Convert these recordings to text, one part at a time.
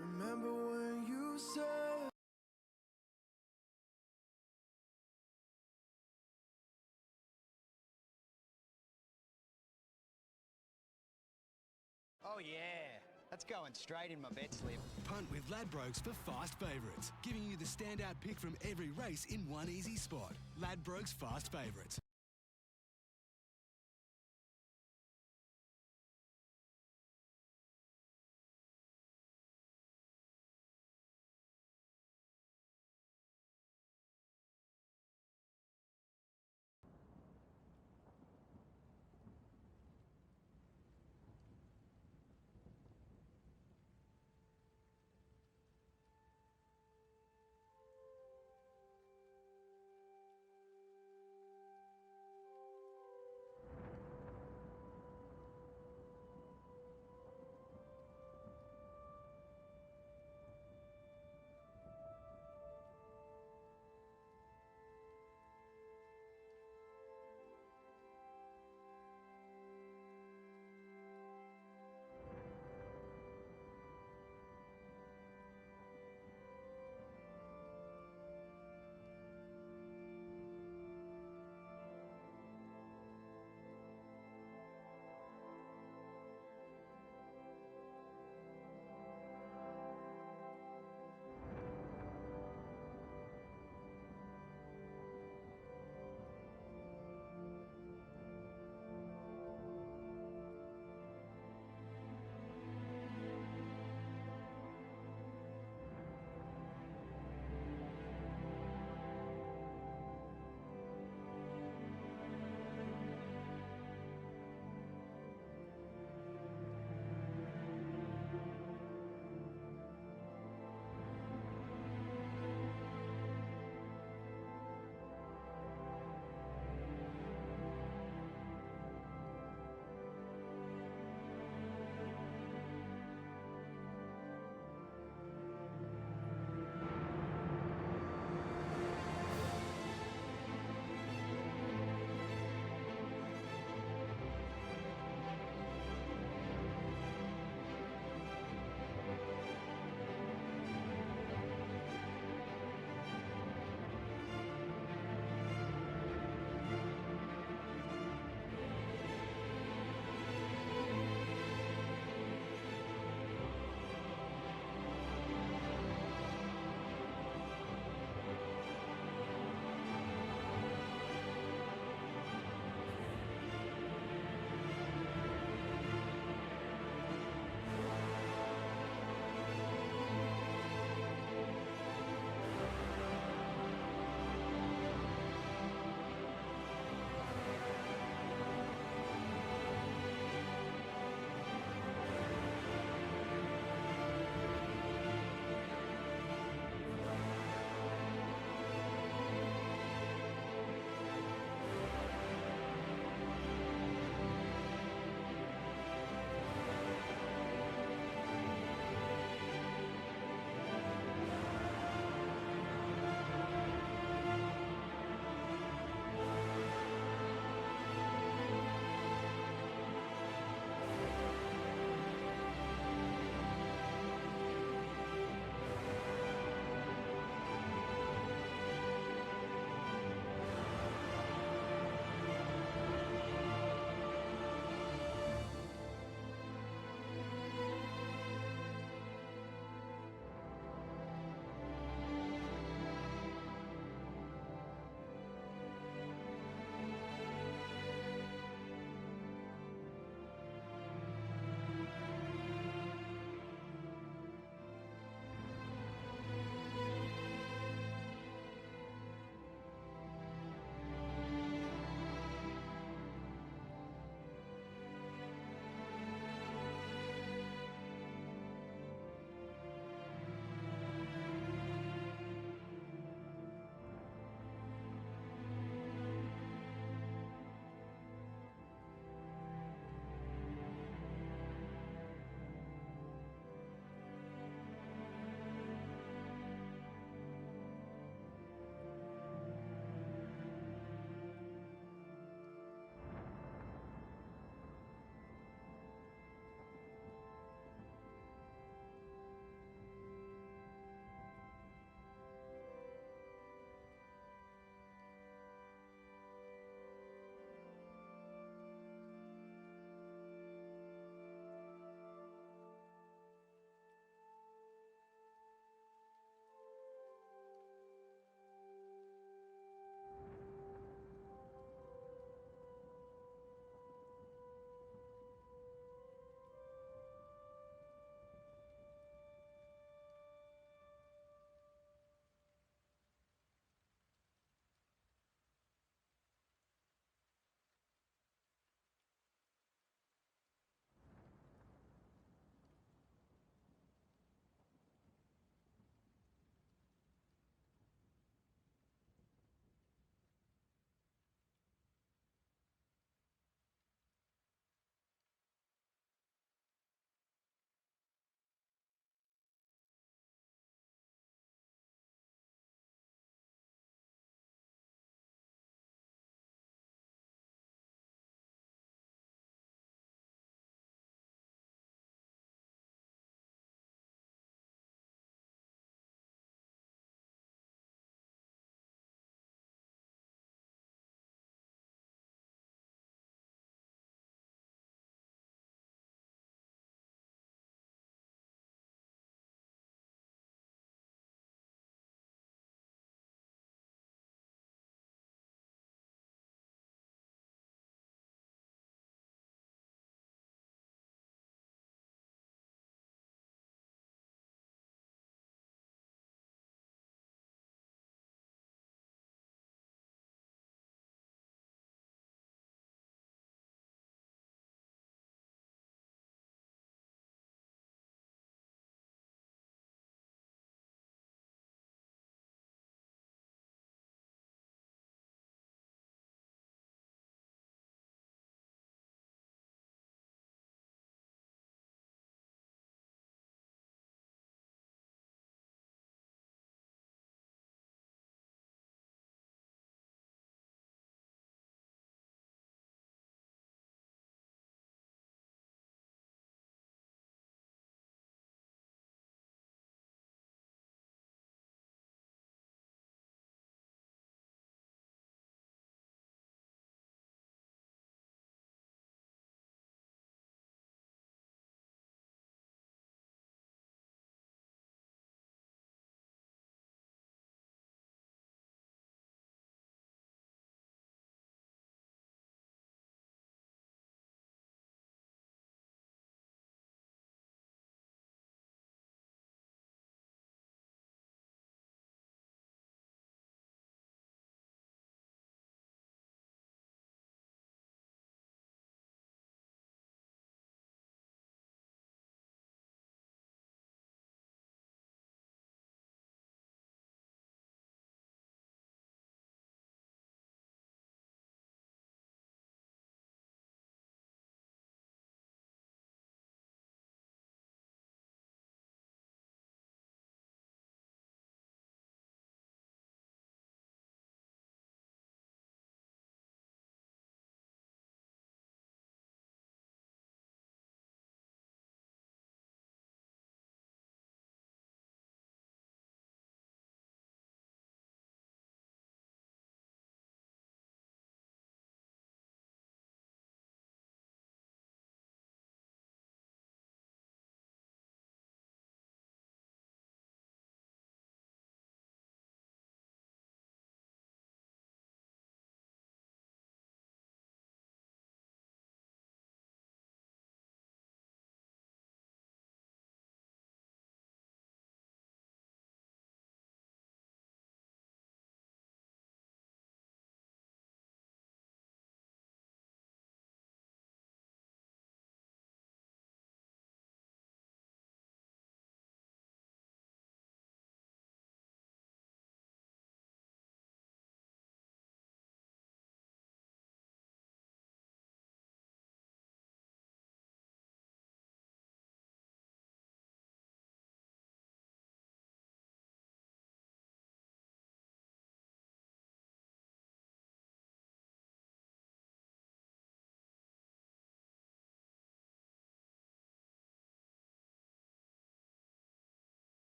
Remember when you said Oh yeah, that's going straight in my bet slip. Punt with Ladbrokes for Fast Favourites, giving you the standout pick from every race in one easy spot. Ladbrokes Fast Favourites.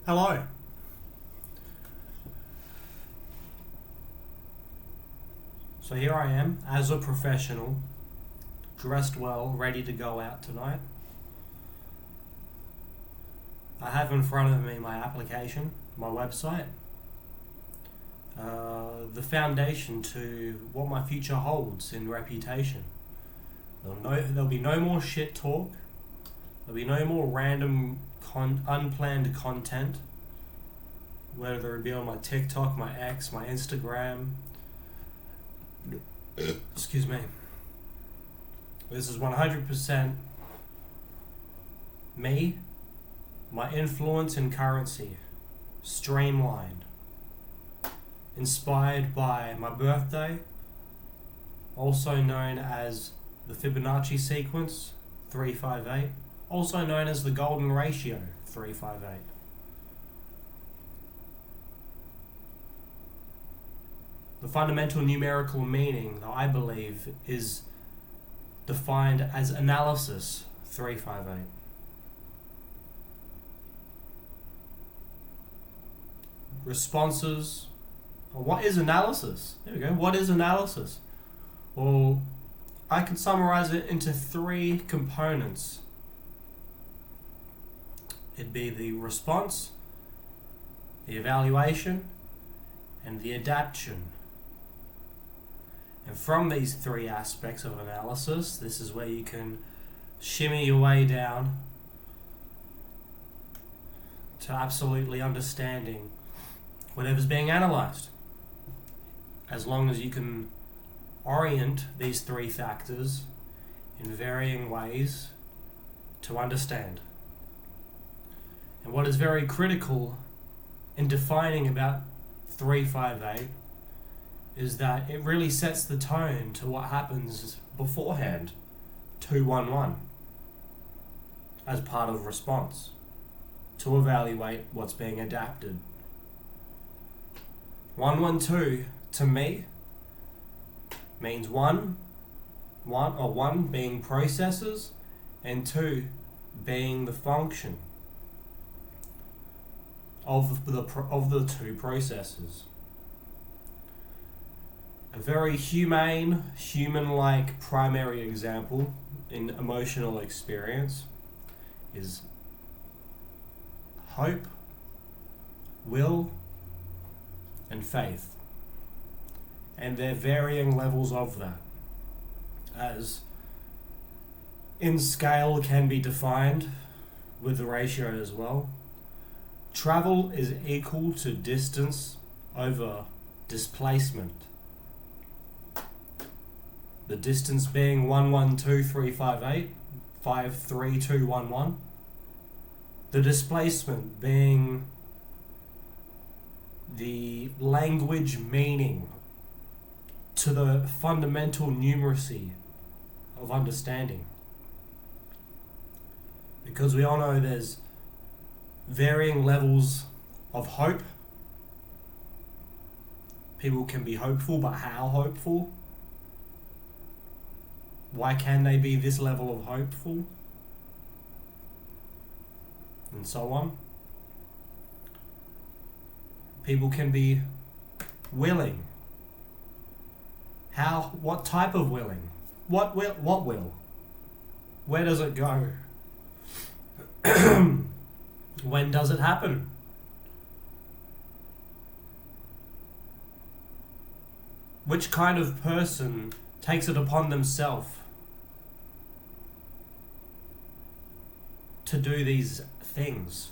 Hello. So here I am, as a professional, dressed well, ready to go out tonight. I have in front of me my application, my website, the foundation to what my future holds in reputation. There'll be no more shit talk. There'll be no more random unplanned content, whether it be on my TikTok, my X, my Instagram. Excuse me. This is 100% me, my influence and currency, streamlined, inspired by my birthday, also known as the Fibonacci sequence, 358, also known as the golden ratio, 358. The fundamental numerical meaning that I believe is defined as analysis, 358. Responses. What is analysis? There we go. What is analysis? Well, I can summarize it into 3 components. It'd be the response, the evaluation, and the adaptation. And from these 3 aspects of analysis, this is where you can shimmy your way down to absolutely understanding whatever's being analyzed. As long as you can orient these 3 factors in varying ways to understand. And what is very critical in defining about 358 is that it really sets the tone to what happens beforehand, 211, as part of response, to evaluate what's being adapted. 112 to me means one being processes and 2 being the function of the 2 processes. A very humane, human-like primary example in emotional experience is hope, will, and faith. And their varying levels of that, as in scale can be defined with the ratio as well. Travel is equal to distance over displacement. The distance being 112,358, 53211. The displacement being the language meaning to the fundamental numeracy of understanding. Because we all know there's varying levels of hope. People can be hopeful, but how hopeful? Why can they be this level of hopeful? And so on. People can be willing. How? What type of willing? What will? What will? Where does it go? When does it happen? Which kind of person takes it upon themselves to do these things?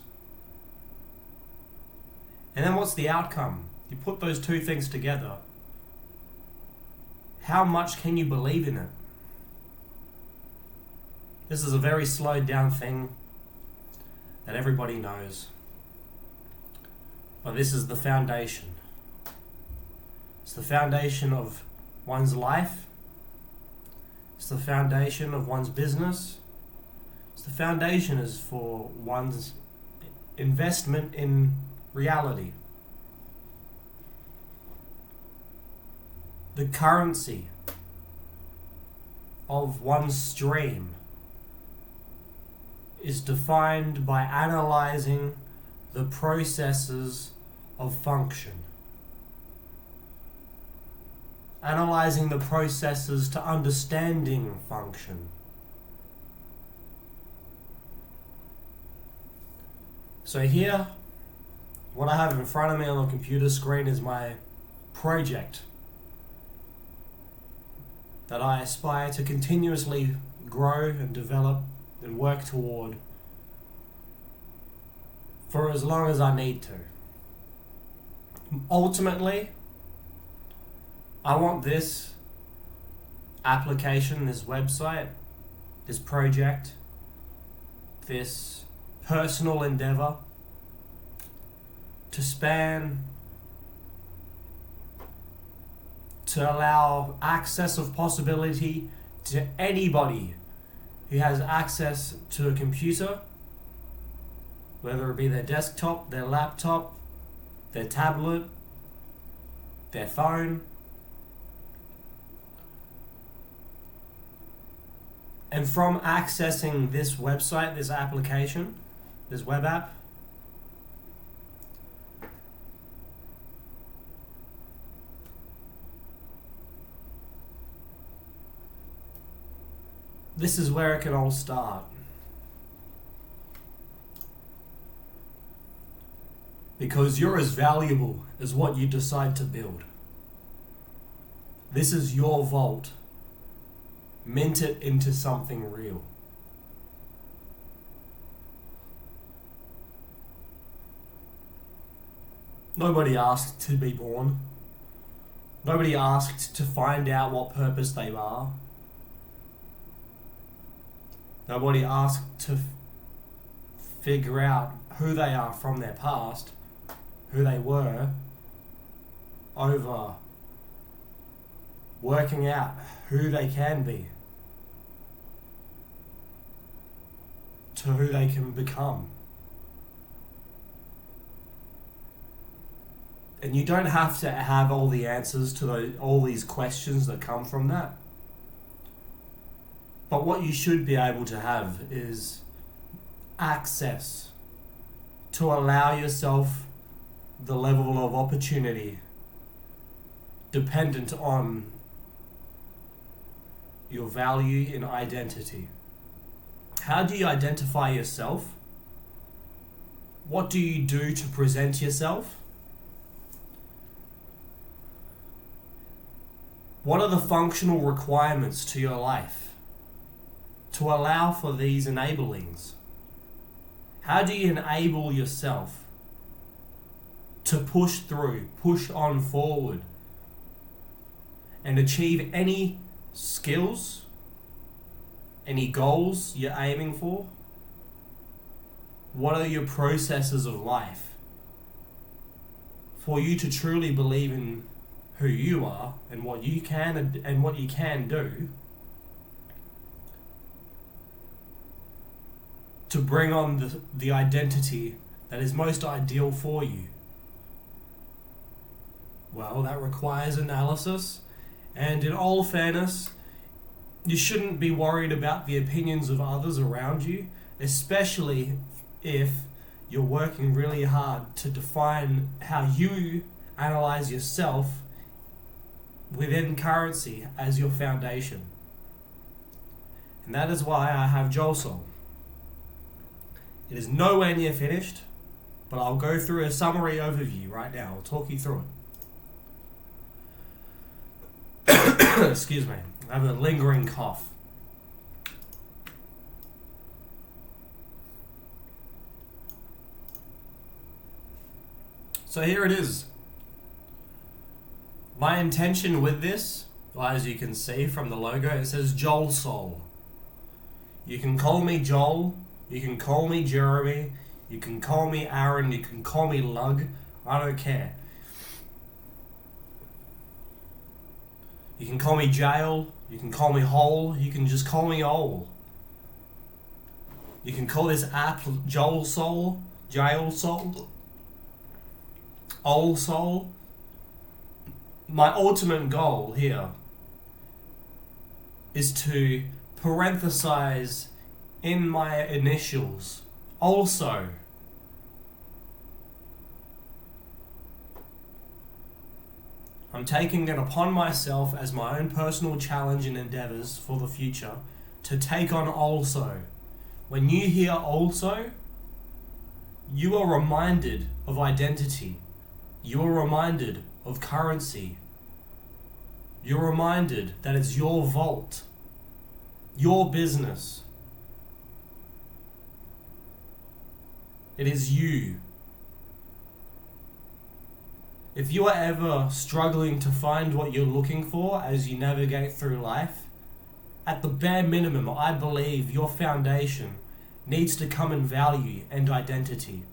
And then what's the outcome? You put those 2 things together. How much can you believe in it? This is a very slowed down thing that everybody knows. But this is the foundation. It's the foundation of one's life. It's the foundation of one's business. It's the foundation is for one's investment in reality. The currency of one's stream is defined by analyzing the processes of function. Analyzing the processes to understanding function. So here, what I have in front of me on the computer screen is my project that I aspire to continuously grow and develop and work toward for as long as I need to. Ultimately, I want this application, this website, this project, this personal endeavor to span, to allow access of possibility to anybody who has access to a computer, whether it be their desktop, their laptop, their tablet, their phone. And from accessing this website, this application, this web app, this is where it can all start. Because you're as valuable as what you decide to build. This is your vault. Mint it into something real. Nobody asked to be born. Nobody asked to find out what purpose they are. Nobody asked to figure out who they are from their past, who they were, over working out who they can be, to who they can become. And you don't have to have all the answers to all these questions that come from that. But what you should be able to have is access to allow yourself the level of opportunity dependent on your value in identity. How do you identify yourself? What do you do to present yourself? What are the functional requirements to your life to allow for these enablings? How do you enable yourself to push through, push on forward, and achieve any skills, any goals you're aiming for? What are your processes of life for you to truly believe in who you are and what you can do to bring on the identity that is most ideal for you? Well, that requires analysis, and in all fairness, you shouldn't be worried about the opinions of others around you, especially if you're working really hard to define how you analyze yourself within currency as your foundation. And that is why I have JAL. It is nowhere near finished, but I'll go through a summary overview right now. I'll talk you through it. Excuse me, I have a lingering cough. So here it is. My intention with this, as you can see from the logo, it says JAL. You can call me Joel, you can call me Jeremy, you can call me Aaron, you can call me Lug, I don't care. You can call me JAL, you can call me Hole, you can just call me Ol. You can call this app JAL, Ol. My ultimate goal here is to parenthesize in my initials also I'm taking it upon myself as my own personal challenge and endeavors for the future to take on also. When you hear also, you are reminded of identity. You are reminded of currency. You're reminded that it's your vault, your business. It is you. If you are ever struggling to find what you're looking for as you navigate through life, at the bare minimum, I believe your foundation needs to come in value and identity.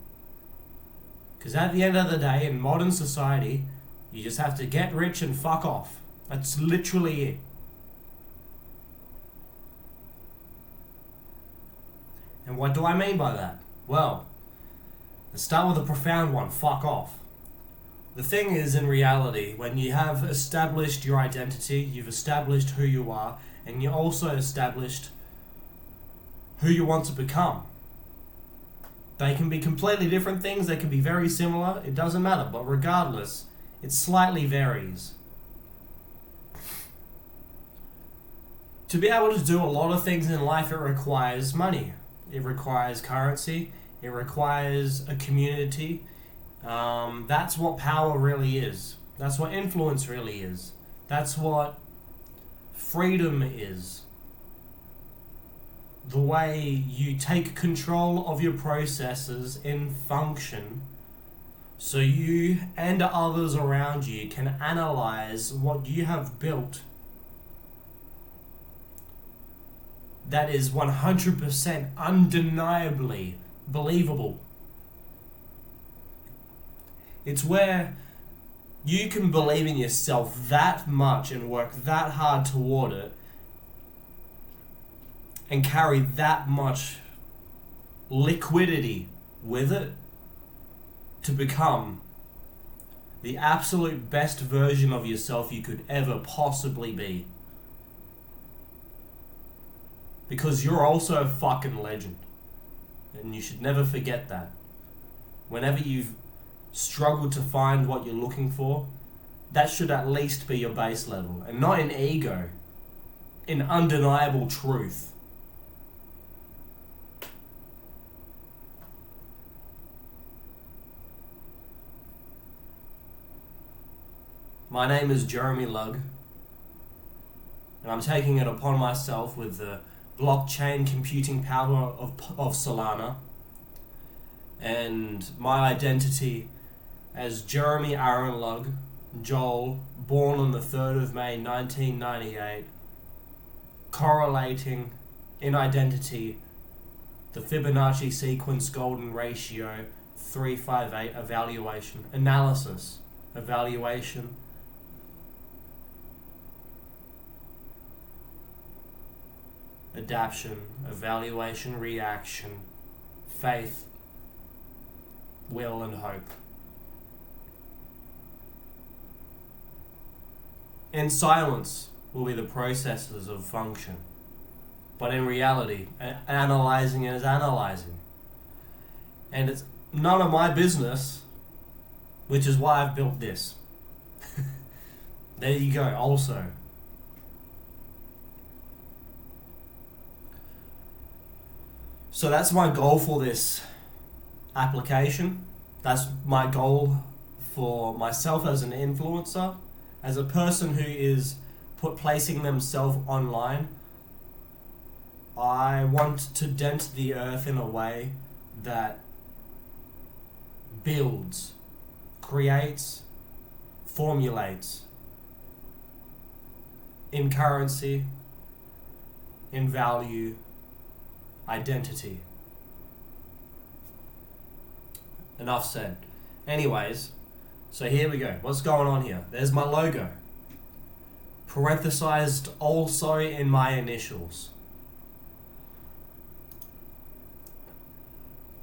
Because at the end of the day, in modern society, you just have to get rich and fuck off. That's literally it. And what do I mean by that? Well, let's start with a profound one, fuck off. The thing is, in reality, when you have established your identity, you've established who you are, and you also established who you want to become. They can be completely different things, they can be very similar, it doesn't matter, but regardless, it slightly varies. To be able to do a lot of things in life, it requires money. It requires currency, it requires a community. That's what power really is. That's what influence really is. That's what freedom is. The way you take control of your processes in function so you and others around you can analyze what you have built that is 100% undeniably believable. It's where you can believe in yourself that much and work that hard toward it and carry that much liquidity with it to become the absolute best version of yourself you could ever possibly be. Because you're also a fucking legend. And you should never forget that. Whenever you've struggled to find what you're looking for, that should at least be your base level. And not in ego, in undeniable truth. My name is Jeremy Lugg, and I'm taking it upon myself with the blockchain computing power of Solana and my identity as Jeremy Aaron Lugg, JAL, born on the 3rd of May 1998, correlating in identity the Fibonacci sequence golden ratio 358 evaluation, analysis, evaluation, adaptation, evaluation, reaction, faith, will and hope. In silence will be the processes of function. But in reality, analyzing is analyzing. And it's none of my business, which is why I've built this. There you go, also. So that's my goal for this application. That's my goal for myself as an influencer, as a person who is placing themselves online. I want to dent the earth in a way that builds, creates, formulates in currency, in value, identity. Enough said. Anyways, so here we go. What's going on here? There's my logo. Parenthesized also in my initials.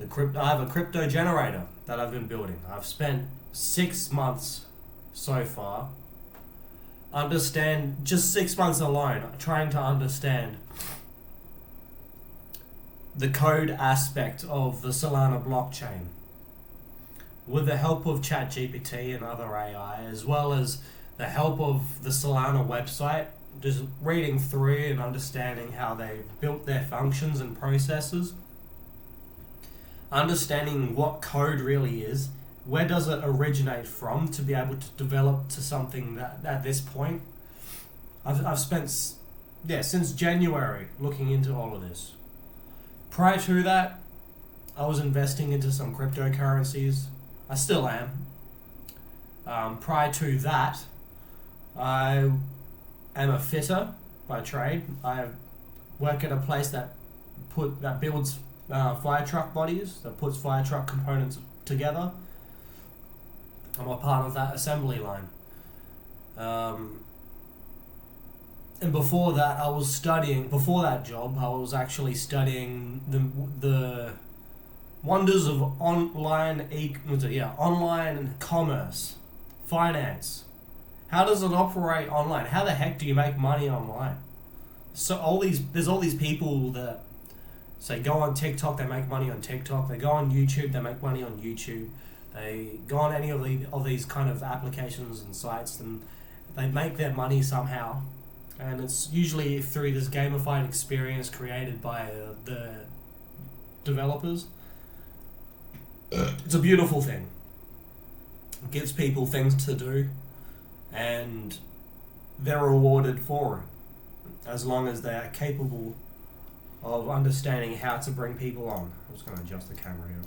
I have a crypto generator that I've been building. I've spent 6 months so far. Just 6 months alone, trying to understand the code aspect of the Solana blockchain with the help of ChatGPT and other AI, as well as the help of the Solana website, just reading through it and understanding how they've built their functions and processes, understanding what code really is, where does it originate from to be able to develop to something that at this point. I've spent since January looking into all of this. Prior to that, I was investing into some cryptocurrencies. I still am. Prior to that, I am a fitter by trade. I work at a place that builds fire truck bodies, that puts fire truck components together. I'm a part of that assembly line. And before that, before that job, I was actually studying the wonders of online commerce, finance. How does it operate online? How the heck do you make money online? So there's all these people that say go on TikTok, they make money on TikTok. They go on YouTube, they make money on YouTube. They go on any of these kind of applications and sites, and they make their money somehow. And it's usually through this gamified experience created by the developers. It's a beautiful thing. It gives people things to do, and they're rewarded for it, as long as they are capable of understanding how to bring people on. I'm just going to adjust the camera here.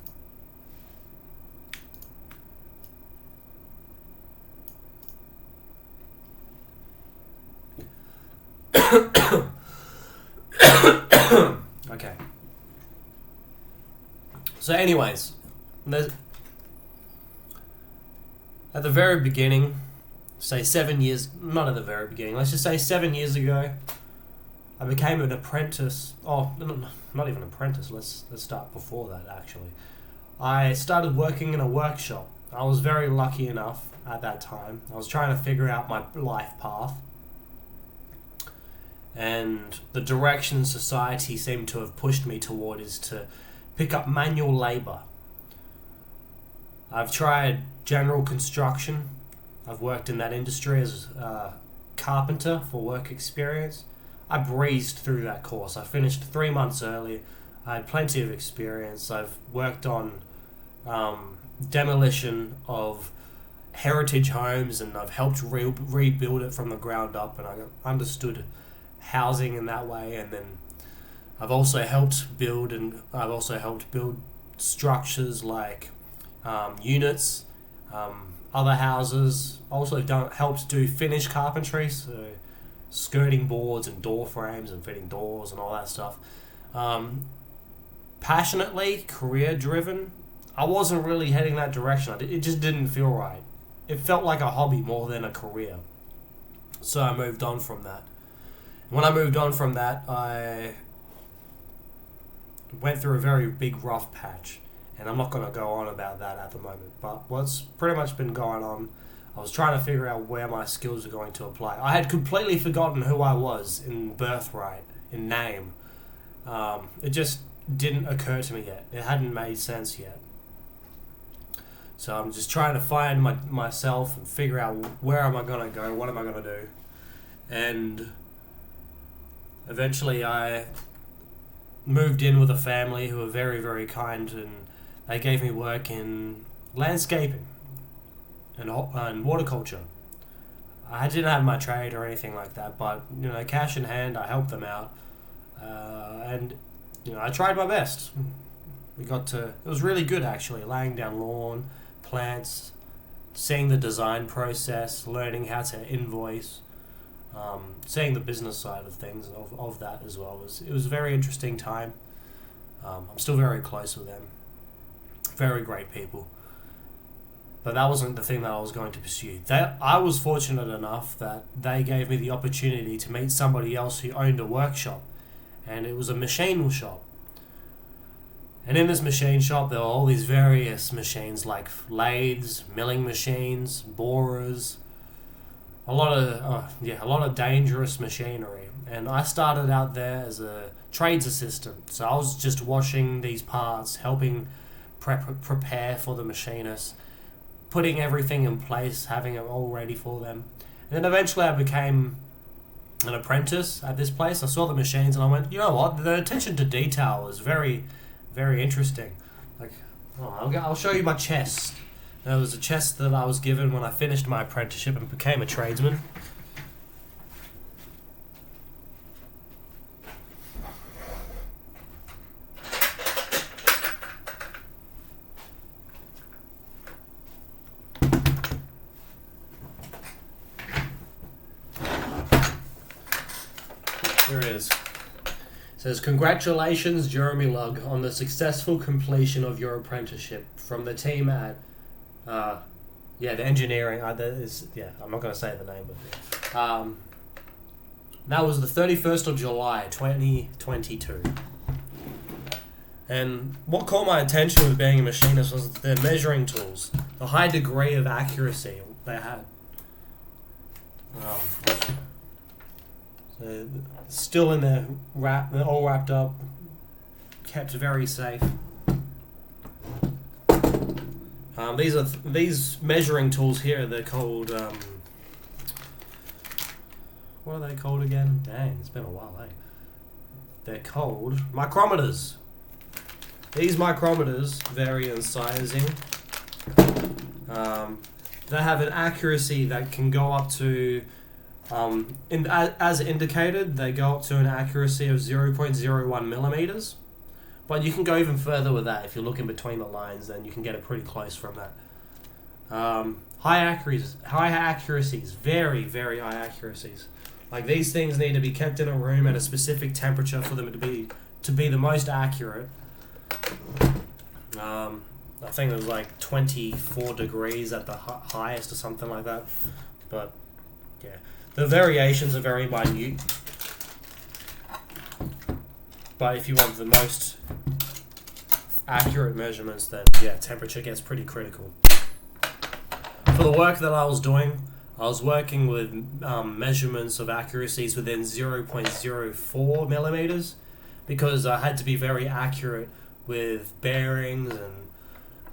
Okay. So anyways, at the very beginning, say 7 years, not at the very beginning, let's just say 7 years ago, I became an apprentice. Oh, not even apprentice, let's start before that actually. I started working in a workshop. I was very lucky enough at that time. I was trying to figure out my life path. And the direction society seemed to have pushed me toward is to pick up manual labour. I've tried general construction. I've worked in that industry as a carpenter for work experience. I breezed through that course. I finished 3 months early. I had plenty of experience. I've worked on demolition of heritage homes, and I've helped rebuild it from the ground up, and I understood housing in that way. And then I've also helped build structures like units, other houses. Also helped do finished carpentry, so skirting boards and door frames and fitting doors and all that stuff. Passionately career driven, I wasn't really heading that direction. It just didn't feel right. It felt like a hobby more than a career. So I moved on from that. When I moved on from that, I went through a very big rough patch, and I'm not going to go on about that at the moment. But what's pretty much been going on, I was trying to figure out where my skills are going to apply. I had completely forgotten who I was in birthright, in name. It just didn't occur to me yet. It hadn't made sense yet. So I'm just trying to find myself and figure out where am I going to go, what am I going to do. And eventually I moved in with a family who were very, very kind, and they gave me work in landscaping and horticulture. I didn't have my trade or anything like that, but cash in hand, I helped them out, and I tried my best. It was really good actually, laying down lawn, plants, seeing the design process, learning how to invoice, seeing the business side of things of that as well. It was a very interesting time. I'm still very close with them. Very great people. But that wasn't the thing that I was going to pursue. I was fortunate enough that they gave me the opportunity to meet somebody else who owned a workshop, and it was a machine shop. And in this machine shop, there were all these various machines like lathes, milling machines, borers, a lot of dangerous machinery. And I started out there as a trades assistant, so I was just washing these parts, helping prepare for the machinists, putting everything in place, having it all ready for them. And then eventually I became an apprentice at this place. I saw the machines and I went, you know what? The attention to detail is very, very interesting. Like, I'll show you my chest. There was a chest that I was given when I finished my apprenticeship and became a tradesman. Here it is. It says, "Congratulations, Jeremy Lugg, on the successful completion of your apprenticeship from the team at, the engineering. I'm not going to say the name, but that was the 31st of July, 2022. And what caught my attention with being a machinist was their measuring tools, the high degree of accuracy they had. So still in there, they're all wrapped up, kept very safe. These measuring tools here. They're called what are they called again? Dang, it's been a while, eh? They're called micrometers. These micrometers vary in sizing. They have an accuracy that can go up to, as indicated, they go up to an accuracy of 0.01 millimeters. But you can go even further with that if you're looking between the lines, then you can get it pretty close from that. High accuracies, very, very high accuracies. Like, these things need to be kept in a room at a specific temperature for them to be the most accurate. I think it was like 24 degrees at the highest or something like that. But yeah, the variations are very minute. But if you want the most accurate measurements, then yeah, temperature gets pretty critical. For the work that I was doing, I was working with measurements of accuracies within 0.04 millimeters, because I had to be very accurate with bearings, and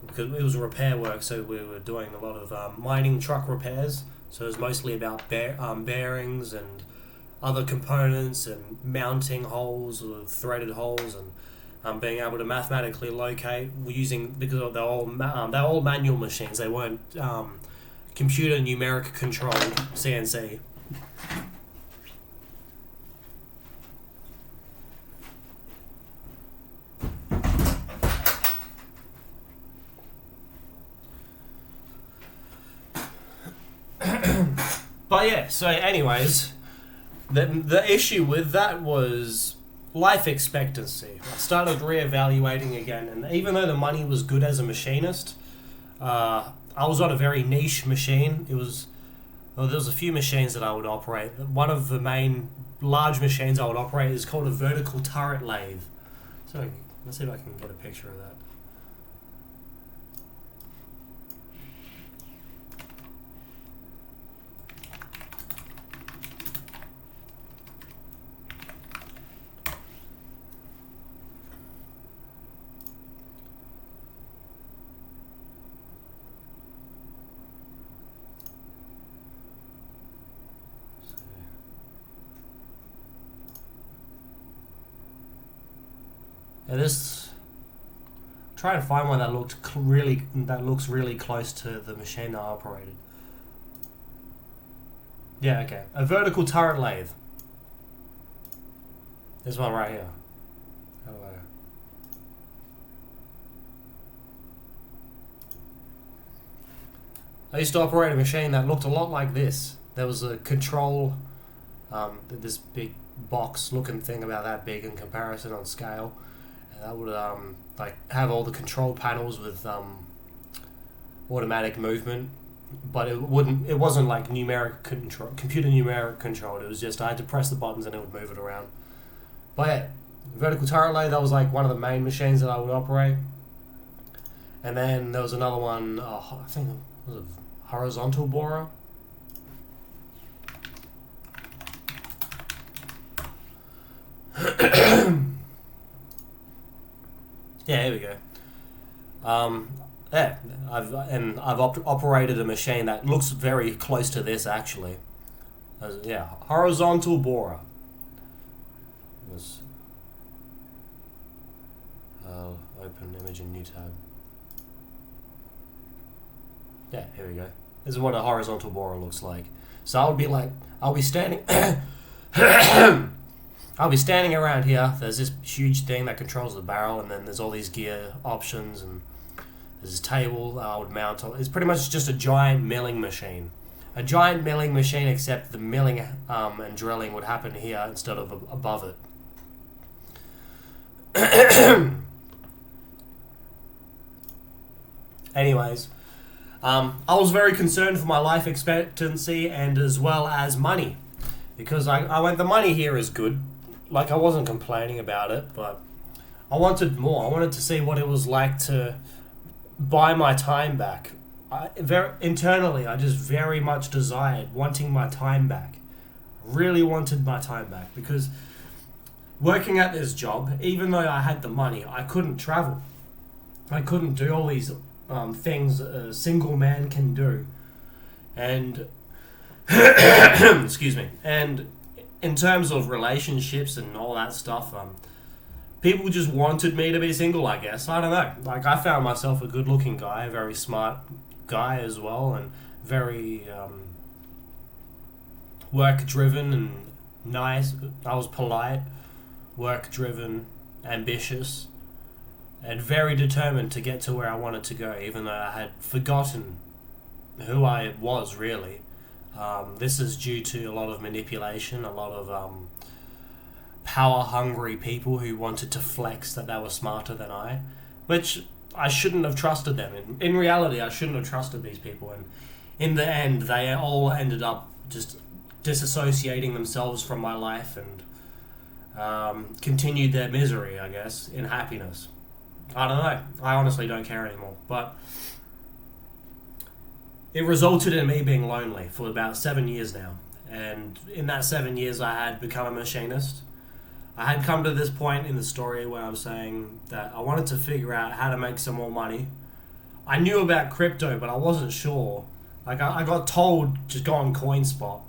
because it was repair work, so we were doing a lot of mining truck repairs. So it was mostly about bearings and other components and mounting holes or threaded holes, and being able to mathematically locate because they're all manual machines. They weren't computer numeric controlled CNC. But yeah, so anyways, the issue with that was life expectancy. I started reevaluating again, and even though the money was good as a machinist, I was on a very niche machine. There was a few machines that I would operate. One of the main large machines I would operate is called a vertical turret lathe. So let's see if I can get a picture of that. Try to find one that looks really close to the machine that I operated. Yeah, okay. A vertical turret lathe. This one right here. How do I used to operate a machine that looked a lot like this. There was a control, this big box looking thing about that big in comparison on scale. That would have all the control panels with automatic movement, but it wasn't like computer numeric controlled. It was just I had to press the buttons and it would move it around. But yeah, vertical turret lathe, that was like one of the main machines that I would operate. And then there was another one, I think it was a horizontal borer. Yeah, here we go. I've operated a machine that looks very close to this actually. Horizontal borer. Let's open image in new tab. Yeah, here we go. This is what a horizontal borer looks like. So I'll be standing I'll be standing around here. There's this huge thing that controls the barrel, and then there's all these gear options, and there's this table that I would mount on. It's pretty much just a giant milling machine. A giant milling machine, except the milling and drilling would happen here instead of above it. Anyways, I was very concerned for my life expectancy and as well as money, because I went, the money here is good. Like, I wasn't complaining about it, but I wanted more. I wanted to see what it was like to buy my time back. Internally, I just very much desired wanting my time back. Really wanted my time back, because working at this job, even though I had the money, I couldn't travel. I couldn't do all these things a single man can do. And excuse me. And in terms of relationships and all that stuff, people just wanted me to be single, I guess. I don't know. Like, I found myself a good-looking guy, a very smart guy as well, and very work-driven and nice. I was polite, work-driven, ambitious, and very determined to get to where I wanted to go, even though I had forgotten who I was, really. This is due to a lot of manipulation, a lot of power-hungry people who wanted to flex that they were smarter than I, which I shouldn't have trusted them. In reality, I shouldn't have trusted these people, and in the end, they all ended up just disassociating themselves from my life and continued their misery, I guess, in happiness. I don't know. I honestly don't care anymore, but it resulted in me being lonely for about 7 years now. And in that 7 years, I had become a machinist. I had come to this point in the story where I'm saying that I wanted to figure out how to make some more money. I knew about crypto, but I wasn't sure. Like, I got told, just go on CoinSpot.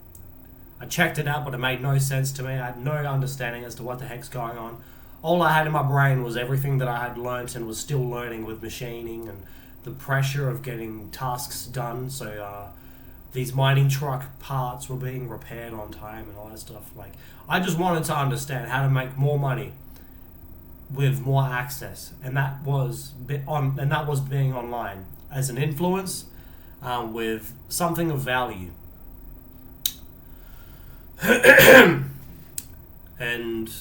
I checked it out, but it made no sense to me. I had no understanding as to what the heck's going on. All I had in my brain was everything that I had learnt and was still learning with machining and the pressure of getting tasks done. So these mining truck parts were being repaired on time and all that stuff. Like, I just wanted to understand how to make more money with more access, and that was being online as an influence with something of value. And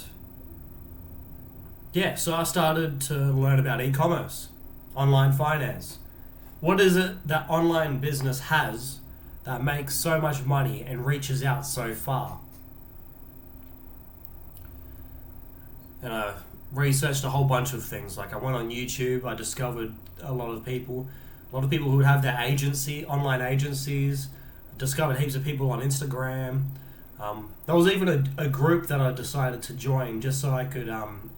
yeah, so I started to learn about e-commerce, online finance. What is it that online business has that makes so much money and reaches out so far? And I researched a whole bunch of things. Like, I went on YouTube, I discovered a lot of people who would have their agency, online agencies, discovered heaps of people on Instagram. There was even a group that I decided to join just so I could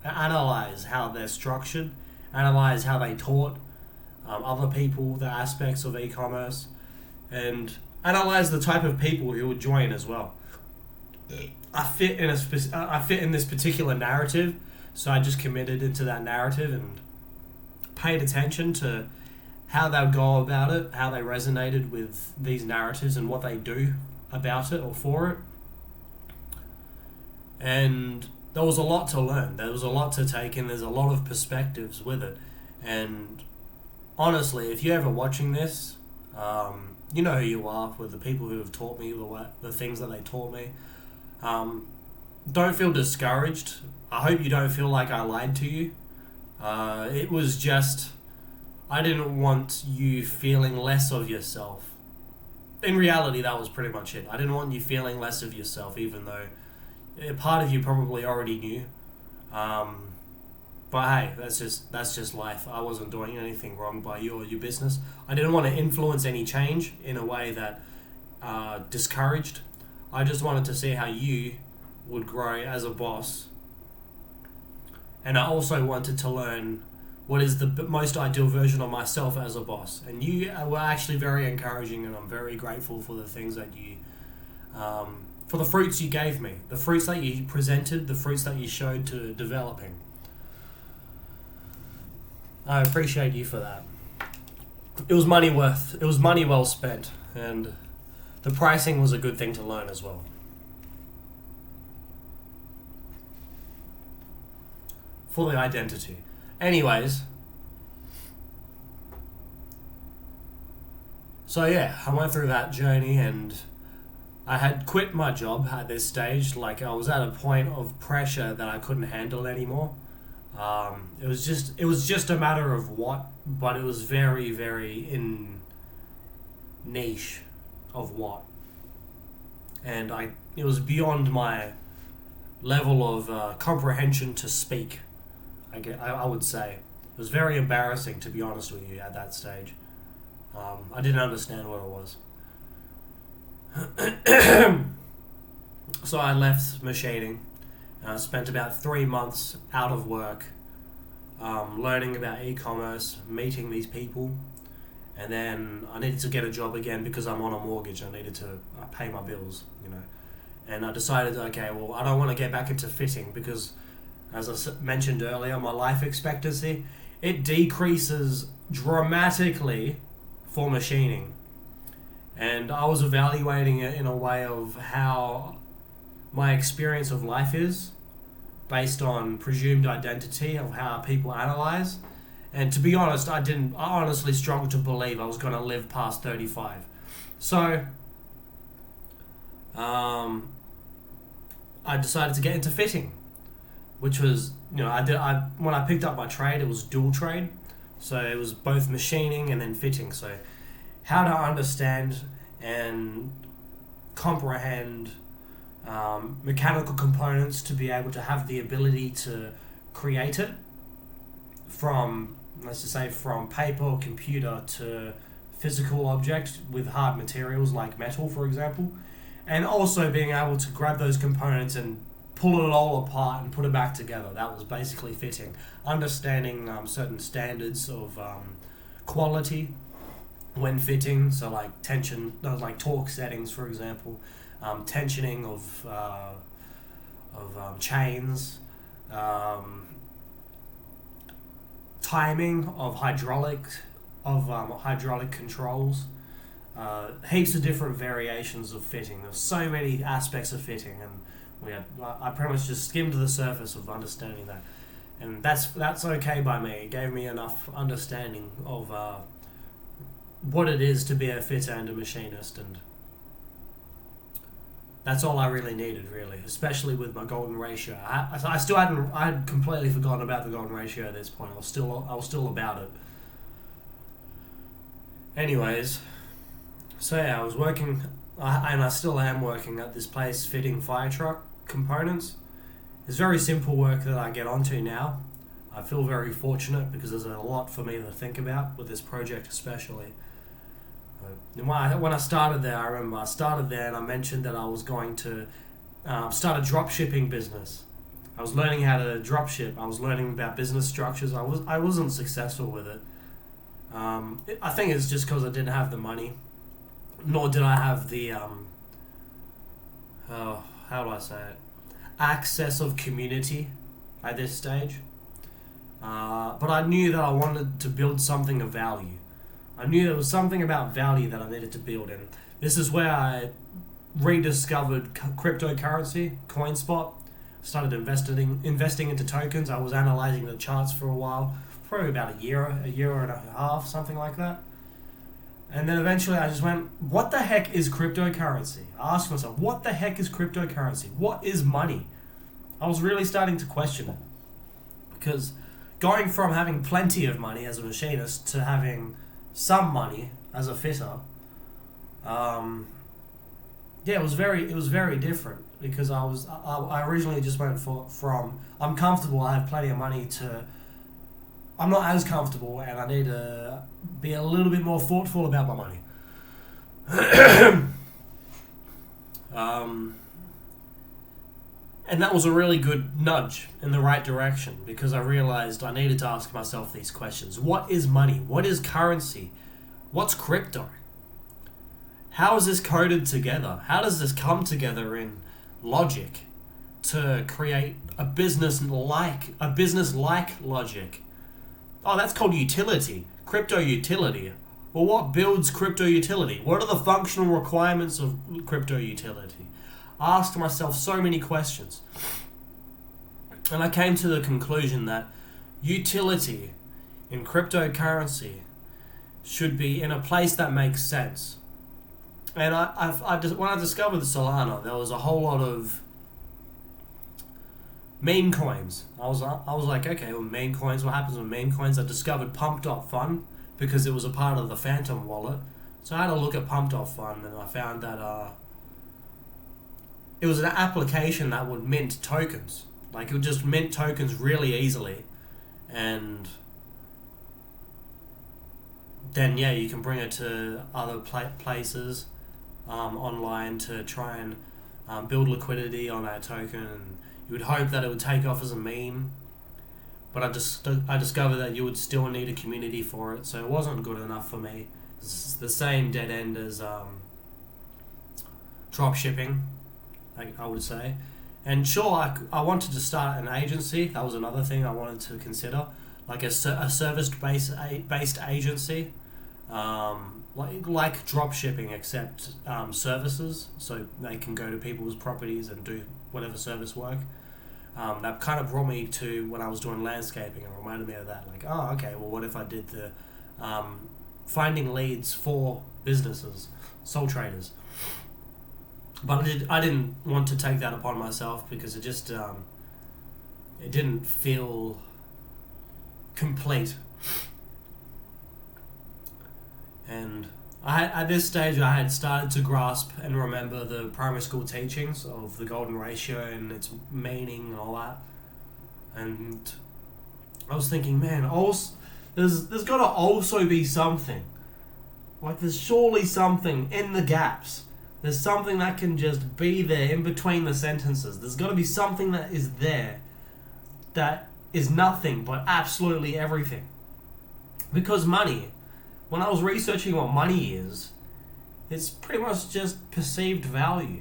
analyze how they're structured, analyze how they taught other people the aspects of e-commerce, and analyze the type of people who would join as well. I fit in this particular narrative, so I just committed into that narrative and paid attention to how they would go about it, how they resonated with these narratives and what they do about it or for it. And there was a lot to learn. There was a lot to take in. There's a lot of perspectives with it. And honestly, if you're ever watching this, you know who you are with the people who have taught me the things that they taught me. Don't feel discouraged. I hope you don't feel like I lied to you. It was just, I didn't want you feeling less of yourself. In reality, that was pretty much it. I didn't want you feeling less of yourself, even though a part of you probably already knew. But hey, that's just life. I wasn't doing anything wrong by you or your business. I didn't want to influence any change in a way that discouraged. I just wanted to see how you would grow as a boss. And I also wanted to learn what is the most ideal version of myself as a boss. And you were actually very encouraging, and I'm very grateful for the things that you for the fruits you gave me, the fruits that you presented, the fruits that you showed to developing. I appreciate you for that. It was money well spent, and the pricing was a good thing to learn as well. For the identity. Anyways, so yeah, I went through that journey, and I had quit my job at this stage. Like, I was at a point of pressure that I couldn't handle anymore. It was just a matter of what, but it was very, very in niche of what, and it was beyond my level of comprehension to speak. I would say it was very embarrassing, to be honest with you, at that stage. I didn't understand what it was. So I left machining. I spent about 3 months out of work, learning about e-commerce, meeting these people, and then I needed to get a job again because I'm on a mortgage. I needed to pay my bills, And I decided, okay, well, I don't want to get back into fitting because, as I mentioned earlier, my life expectancy, it decreases dramatically for machining. And I was evaluating it in a way of how my experience of life is based on presumed identity of how people analyze. And to be honest, I honestly struggled to believe I was going to live past 35. So I decided to get into fitting, which was, when I picked up my trade, it was dual trade. So it was both machining and then fitting. So how to understand and comprehend mechanical components to be able to have the ability to create it from, let's just say, from paper or computer to physical object with hard materials like metal, for example, and also being able to grab those components and pull it all apart and put it back together. That was basically fitting. Understanding certain standards of quality when fitting, so like tension, like torque settings, for example, tensioning of chains, timing of hydraulic controls, heaps of different variations of fitting. There's so many aspects of fitting, and I pretty much just skimmed the surface of understanding that, and that's okay by me. It gave me enough understanding of what it is to be a fitter and a machinist, and that's all I really needed, really, especially with my golden ratio. I had completely forgotten about the golden ratio at this point. I was still about it. Anyways, so yeah, I was working, and I still am working at this place fitting fire truck components. It's very simple work that I get onto now. I feel very fortunate because there's a lot for me to think about with this project, especially. When I started there, I remember I started there and I mentioned that I was going to start a drop shipping business. I was learning how to drop ship. I was learning about business structures. I wasn't successful with it. I think it's just because I didn't have the money, nor did I have the how do I say it, access of community at this stage. But I knew that I wanted to build something of value. I knew there was something about value that I needed to build in. This is where I rediscovered cryptocurrency, CoinSpot. Started investing into tokens. I was analyzing the charts for a while, probably about a year and a half, something like that. And then eventually I just went, what the heck is cryptocurrency? I asked myself, what the heck is cryptocurrency? What is money? I was really starting to question it. Because going from having plenty of money as a machinist to having some money as a fitter, it was very different, because I originally just went from I'm comfortable, I have plenty of money, to I'm not as comfortable and I need to be a little bit more thoughtful about my money. And that was a really good nudge in the right direction, because I realized I needed to ask myself these questions. What is money? What is currency? What's crypto? how is this coded together? How does this come together in logic to create a business-like logic? Oh, that's called utility. Crypto utility. Well, what builds crypto utility? What are the functional requirements of crypto utility? I asked myself so many questions. And I came to the conclusion that utility in cryptocurrency should be in a place that makes sense. And when I discovered Solana, there was a whole lot of meme coins. I was like, okay, well, meme coins, what happens with meme coins? I discovered Pump.Fun because it was a part of the Phantom wallet. So I had a look at Pump.Fun and I found that it was an application that would mint tokens. Like, it would just mint tokens really easily. And then, yeah, you can bring it to other places online to try and build liquidity on that token. And you would hope that it would take off as a meme. But I discovered that you would still need a community for it, so it wasn't good enough for me. It's the same dead end as drop shipping, I would say. And sure, I wanted to start an agency. That was another thing I wanted to consider, like a service-based agency, like drop shipping, except services, so they can go to people's properties and do whatever service work. That kind of brought me to when I was doing landscaping. It reminded me of that. Like, oh, okay, well, what if I did the finding leads for businesses, sole traders? But I didn't want to take that upon myself because it just it didn't feel complete. And at this stage, I had started to grasp and remember the primary school teachings of the golden ratio and its meaning and all that. And I was thinking, man, there's got to also be something. Like, there's surely something in the gaps. There's something that can just be there in between the sentences. There's got to be something that is there that is nothing but absolutely everything. Because money, when I was researching what money is, it's pretty much just perceived value.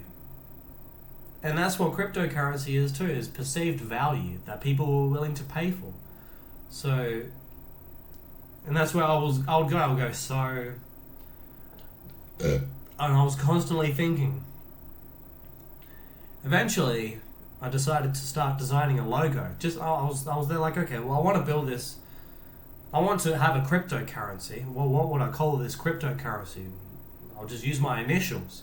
And that's what cryptocurrency is too, is perceived value that people were willing to pay for. So, and that's where I would go, so... And I was constantly thinking. Eventually, I decided to start designing a logo. I was there like, okay, well, I want to build this. I want to have a cryptocurrency. Well, what would I call this cryptocurrency? I'll just use my initials.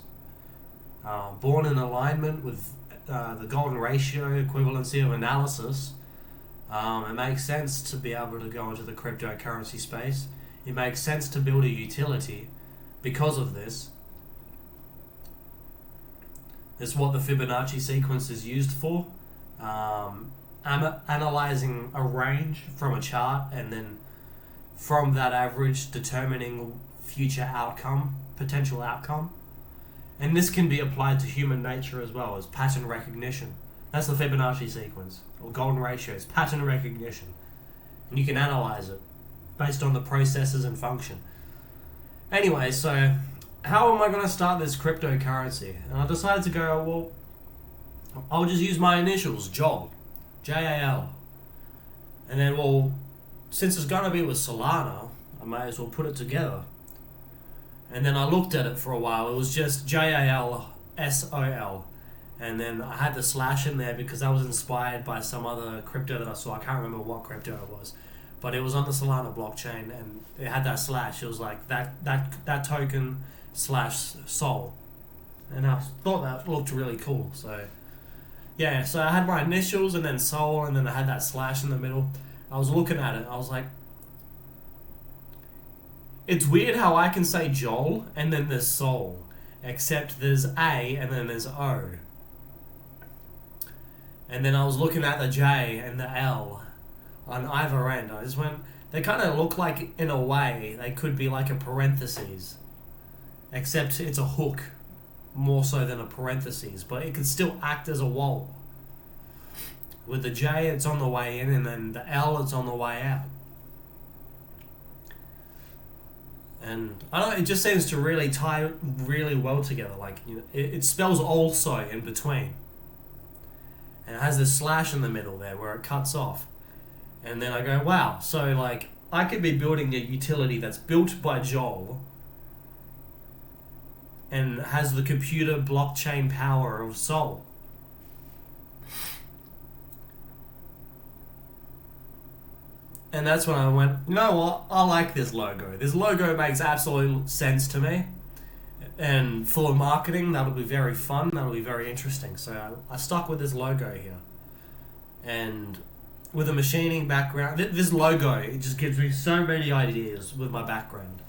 Born in alignment with the golden ratio equivalency of analysis. It makes sense to be able to go into the cryptocurrency space. It makes sense to build a utility because of this. It's what the Fibonacci sequence is used for. Analyzing a range from a chart and then from that average determining future outcome, potential outcome. And this can be applied to human nature as well as pattern recognition. That's the Fibonacci sequence, or golden ratio. It's pattern recognition. And you can analyze it based on the processes and function. Anyway, so how am I going to start this cryptocurrency? And I decided to go, well, I'll just use my initials, JAL. JAL. And then, well, since it's going to be with Solana, I may as well put it together. And then I looked at it for a while. It was just JALSOL. And then I had the slash in there because that was inspired by some other crypto that I saw. I can't remember what crypto it was. But it was on the Solana blockchain and it had that slash. It was like that token / sol. And I thought that looked really cool. So yeah, so I had my initials and then sol and then I had that slash in the middle. I was looking at it. I was like, it's weird how I can say Joel and then there's sol. Except there's A and then there's O. And then I was looking at the J and the L on either end. I just went, they kind of look like, in a way, they could be like a parentheses. Except it's a hook, more so than a parentheses. But it could still act as a wall. With the J, it's on the way in, and then the L, it's on the way out. And I don't know, it just seems to really tie really well together. Like, you know, it spells also in between. And it has this slash in the middle there where it cuts off. And then I go, wow, so like I could be building a utility that's built by JAL and has the computer blockchain power of Sol. And that's when I went, you know what, I like this logo. This logo makes absolute sense to me. And for marketing, that'll be very fun, that'll be very interesting. So I stuck with this logo here. And with a machining background, this logo, it just gives me so many ideas with my background.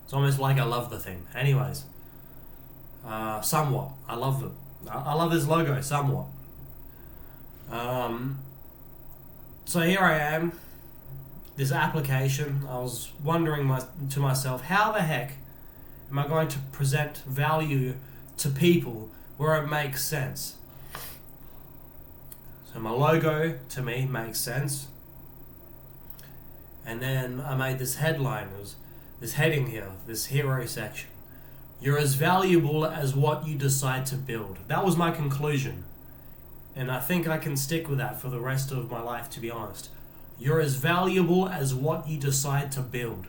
It's almost like I love the thing. Anyways, somewhat. I love it. I love this logo, somewhat. So here I am, this application. I was wondering to myself, how the heck am I going to present value to people where it makes sense? So my logo, to me, makes sense. And then I made this headline, it was this heading here, this hero section. You're as valuable as what you decide to build. That was my conclusion. And I think I can stick with that for the rest of my life, to be honest. You're as valuable as what you decide to build.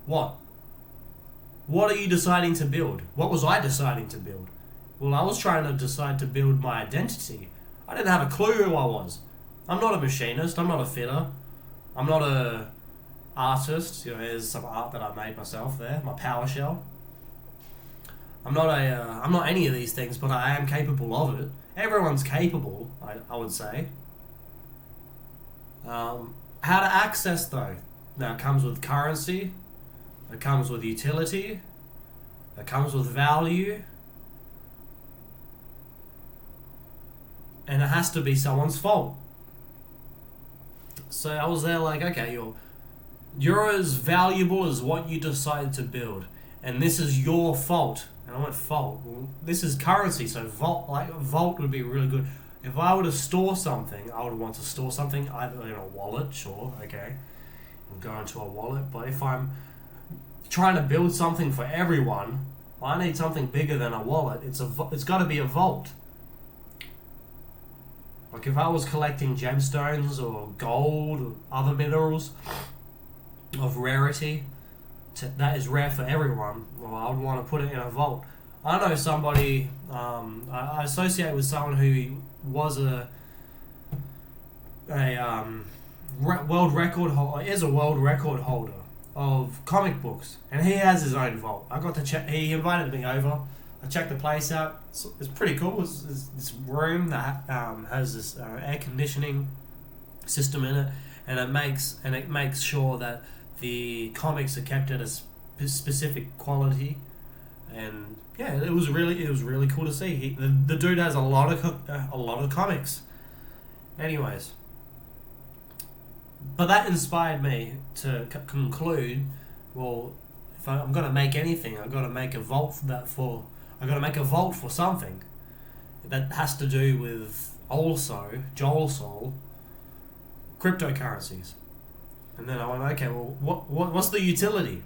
What? What are you deciding to build? What was I deciding to build? Well, I was trying to decide to build my identity. I didn't have a clue who I was. I'm not a machinist. I'm not a fitter. I'm not a artist. You know, there's some art that I made myself there. My PowerShell. I'm not any of these things, but I am capable of it. Everyone's capable, I would say. How to access, though? Now, it comes with currency. It comes with utility. It comes with value. And it has to be someone's fault. So I was there like, okay, you're as valuable as what you decide to build. And this is your fault. And I went, fault? Well, this is currency, so vault would be really good. If I were to store something, I would want to store something either in a wallet, sure, okay. I'll go into a wallet. But if I'm trying to build something for everyone, well, I need something bigger than a wallet. It's got to be a vault. Like if I was collecting gemstones or gold or other minerals of rarity that is rare for everyone, well, I would want to put it in a vault. I know somebody, I associate with someone who was a world record holder, is a world record holder of comic books, and he has his own vault. I got to check. He invited me over. I checked the place out. It's pretty cool. It's this room that has this air conditioning system in it, and it makes sure that the comics are kept at a specific quality. And yeah, it was really cool to see. The dude has a lot of comics. Anyways, but that inspired me to conclude. Well, if I'm gonna make anything, I've got to make a vault for something that has to do with also JAL cryptocurrencies. And then I went, okay, well, what's the utility?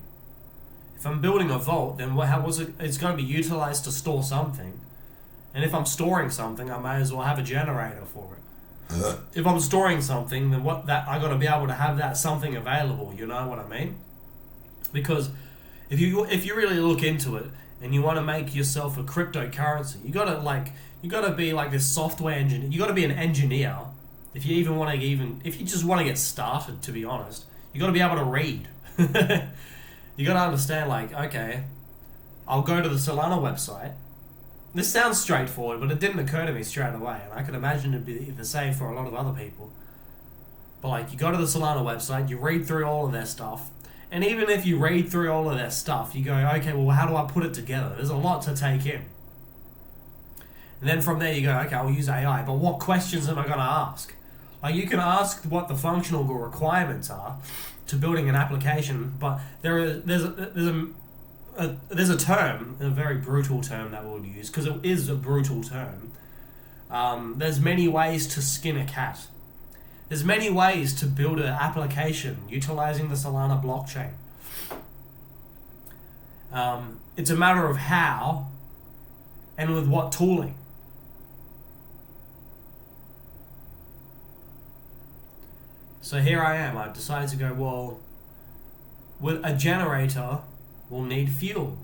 If I'm building a vault, then it's going to be utilized to store something. And if I'm storing something, I may as well have a generator for it. If I'm storing something, then I got to be able to have that something available. You know what I mean? Because if you really look into it and you want to make yourself a cryptocurrency, you got to be like this software engineer. You got to be an engineer. If you just want to get started, to be honest, you got to be able to read. You got to understand, like, okay, I'll go to the Solana website. This sounds straightforward, but it didn't occur to me straight away, and I can imagine it'd be the same for a lot of other people. But like, you go to the Solana website, you read through all of their stuff, and even if you read through all of their stuff, you go, okay, well, how do I put it together? There's a lot to take in. And then from there you go, okay, I'll use AI, but what questions am I going to ask? Like, you can ask what the functional requirements are to building an application, but there's a term, a very brutal term that we'll use, because it is a brutal term. There's many ways to skin a cat. There's many ways to build an application utilizing the Solana blockchain. It's a matter of how and with what tooling. So here I am. I decided to go, well, with a generator will need fuel.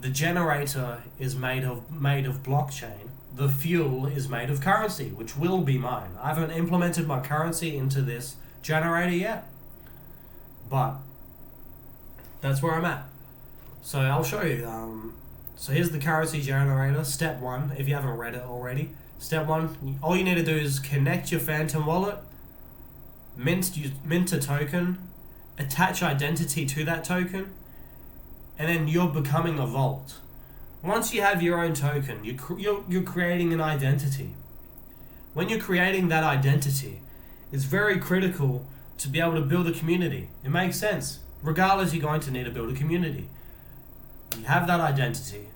The generator is made of blockchain. The fuel is made of currency, which will be mine. I haven't implemented my currency into this generator yet, but that's where I'm at. So I'll show you. So here's the currency generator. Step 1, if you haven't read it already. Step 1, all you need to do is connect your Phantom wallet, mint a token, attach identity to that token, and then you're becoming a vault. Once you have your own token, you're creating an identity. When you're creating that identity, it's very critical to be able to build a community. It makes sense. Regardless, you're going to need to build a community. You have that identity,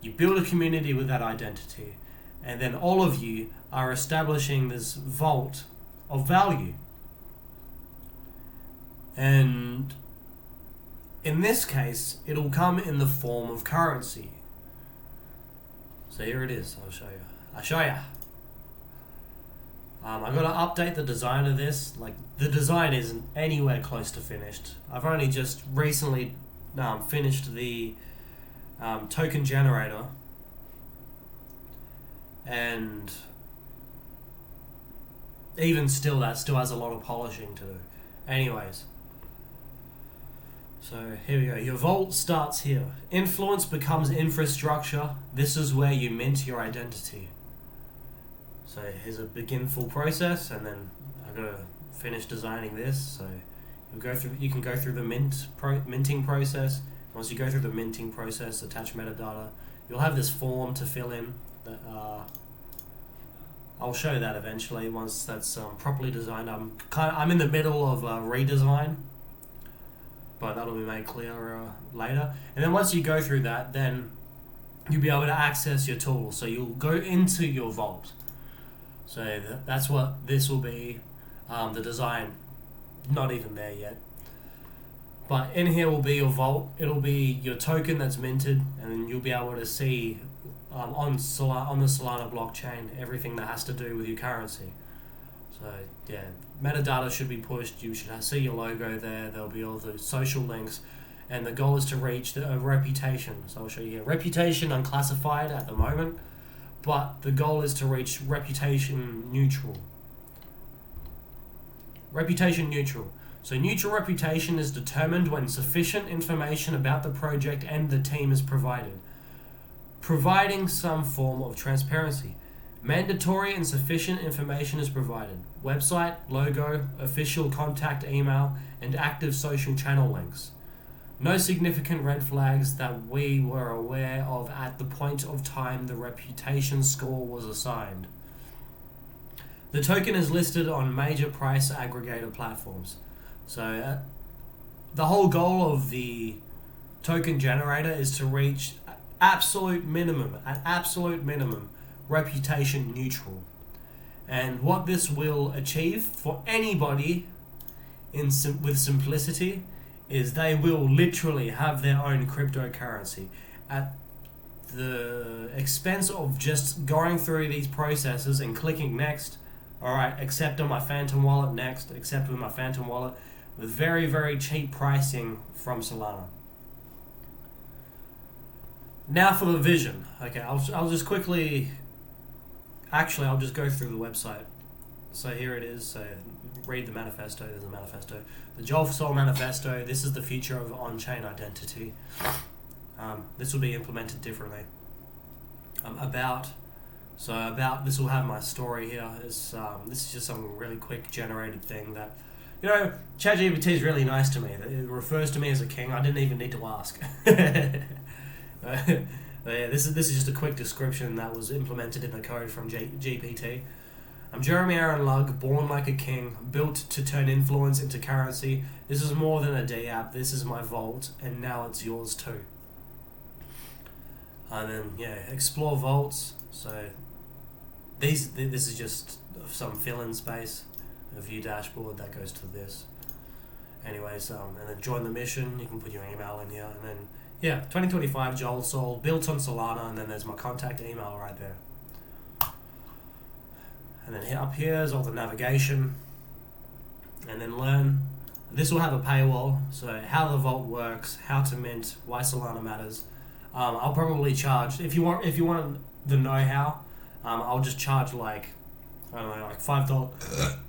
you build a community with that identity, and then all of you are establishing this vault of value. And in this case, it'll come in the form of currency. So here it is. I'll show you. I've got to update the design of this. Like, the design isn't anywhere close to finished. I've only just recently finished the token generator, and even still, that still has a lot of polishing to do. Anyways, so here we go. Your vault starts here. Influence becomes infrastructure. This is where you mint your identity. So here's a begin full process, and then I've got to finish designing this. So you can go through the minting process. Once you go through the minting process, attach metadata, you'll have this form to fill in. That I'll show that eventually once that's properly designed. I'm in the middle of redesign, but that'll be made clearer later. And then once you go through that, then you'll be able to access your tools. So you'll go into your vault. So that's what this will be. The design, not even there yet. But in here will be your vault. It'll be your token that's minted, and then you'll be able to see on the Solana blockchain everything that has to do with your currency. So yeah, metadata should be pushed. You should see your logo there. There'll be all the social links, and the goal is to reach the reputation. So I'll show you here. Reputation unclassified at the moment, but the goal is to reach reputation neutral. Reputation neutral. So neutral reputation is determined when sufficient information about the project and the team is provided, providing some form of transparency. Mandatory and sufficient information is provided. Website, logo, official contact email, and active social channel links. No significant red flags that we were aware of at the point of time the reputation score was assigned. The token is listed on major price aggregator platforms. So the whole goal of the token generator is to reach absolute minimum, reputation neutral. And what this will achieve for anybody with simplicity is they will literally have their own cryptocurrency at the expense of just going through these processes and clicking next. Alright, accept on my Phantom wallet, next, accept with my Phantom wallet, with very, very cheap pricing from Solana. Now for the vision. Okay, I'll just quickly... Actually, I'll just go through the website. So here it is. So read the manifesto. There's a manifesto. The JAL Soul Manifesto. This is the future of on-chain identity. This will be implemented differently. This will have my story here. This is just some really quick generated thing that, ChatGPT is really nice to me. It refers to me as a king. I didn't even need to ask. This is just a quick description that was implemented in the code from GPT. I'm Jeremy Aaron Lugg, born like a king, built to turn influence into currency. This is more than a D app. This is my vault, and now it's yours too. And then explore vaults. So this is just some fill-in space, a view dashboard that goes to this. Anyways, and then join the mission. You can put your email in here, and then 2025 JAL sold, built on Solana, and then there's my contact email right there. And then up here is all the navigation, and then learn. This will have a paywall, so how the vault works, how to mint, why Solana matters. I'll probably charge if you want the know-how. I'll just charge like $5,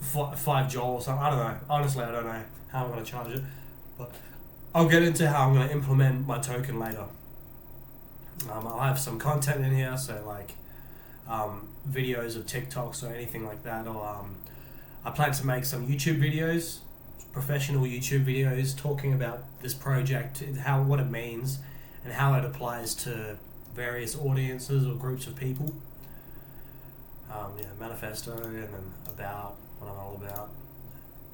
$5 JAL or something. I don't know. Honestly, I don't know how I'm gonna charge it, but I'll get into how I'm gonna implement my token later. I'll have some content in here, so like videos of TikToks or anything like that, or I plan to make some YouTube videos, professional YouTube videos talking about this project, what it means, and how it applies to various audiences or groups of people. Manifesto, and then about what I'm all about.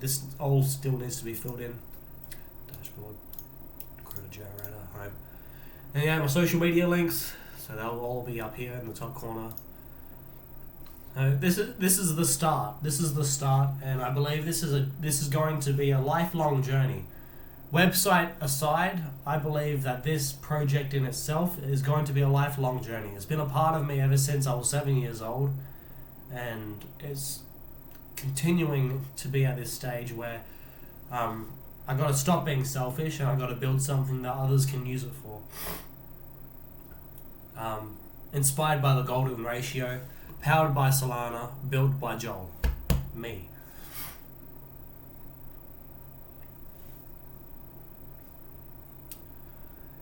This all still needs to be filled in. Dashboard, create a generator, home. And my social media links, so they'll all be up here in the top corner. This is the start. This is the start, and I believe this is going to be a lifelong journey. Website aside, I believe that this project in itself is going to be a lifelong journey. It's been a part of me ever since I was 7 years old, and it's continuing to be at this stage where I got to stop being selfish and I got to build something that others can use it for. Inspired by the golden ratio, powered by Solana, built by JAL, me.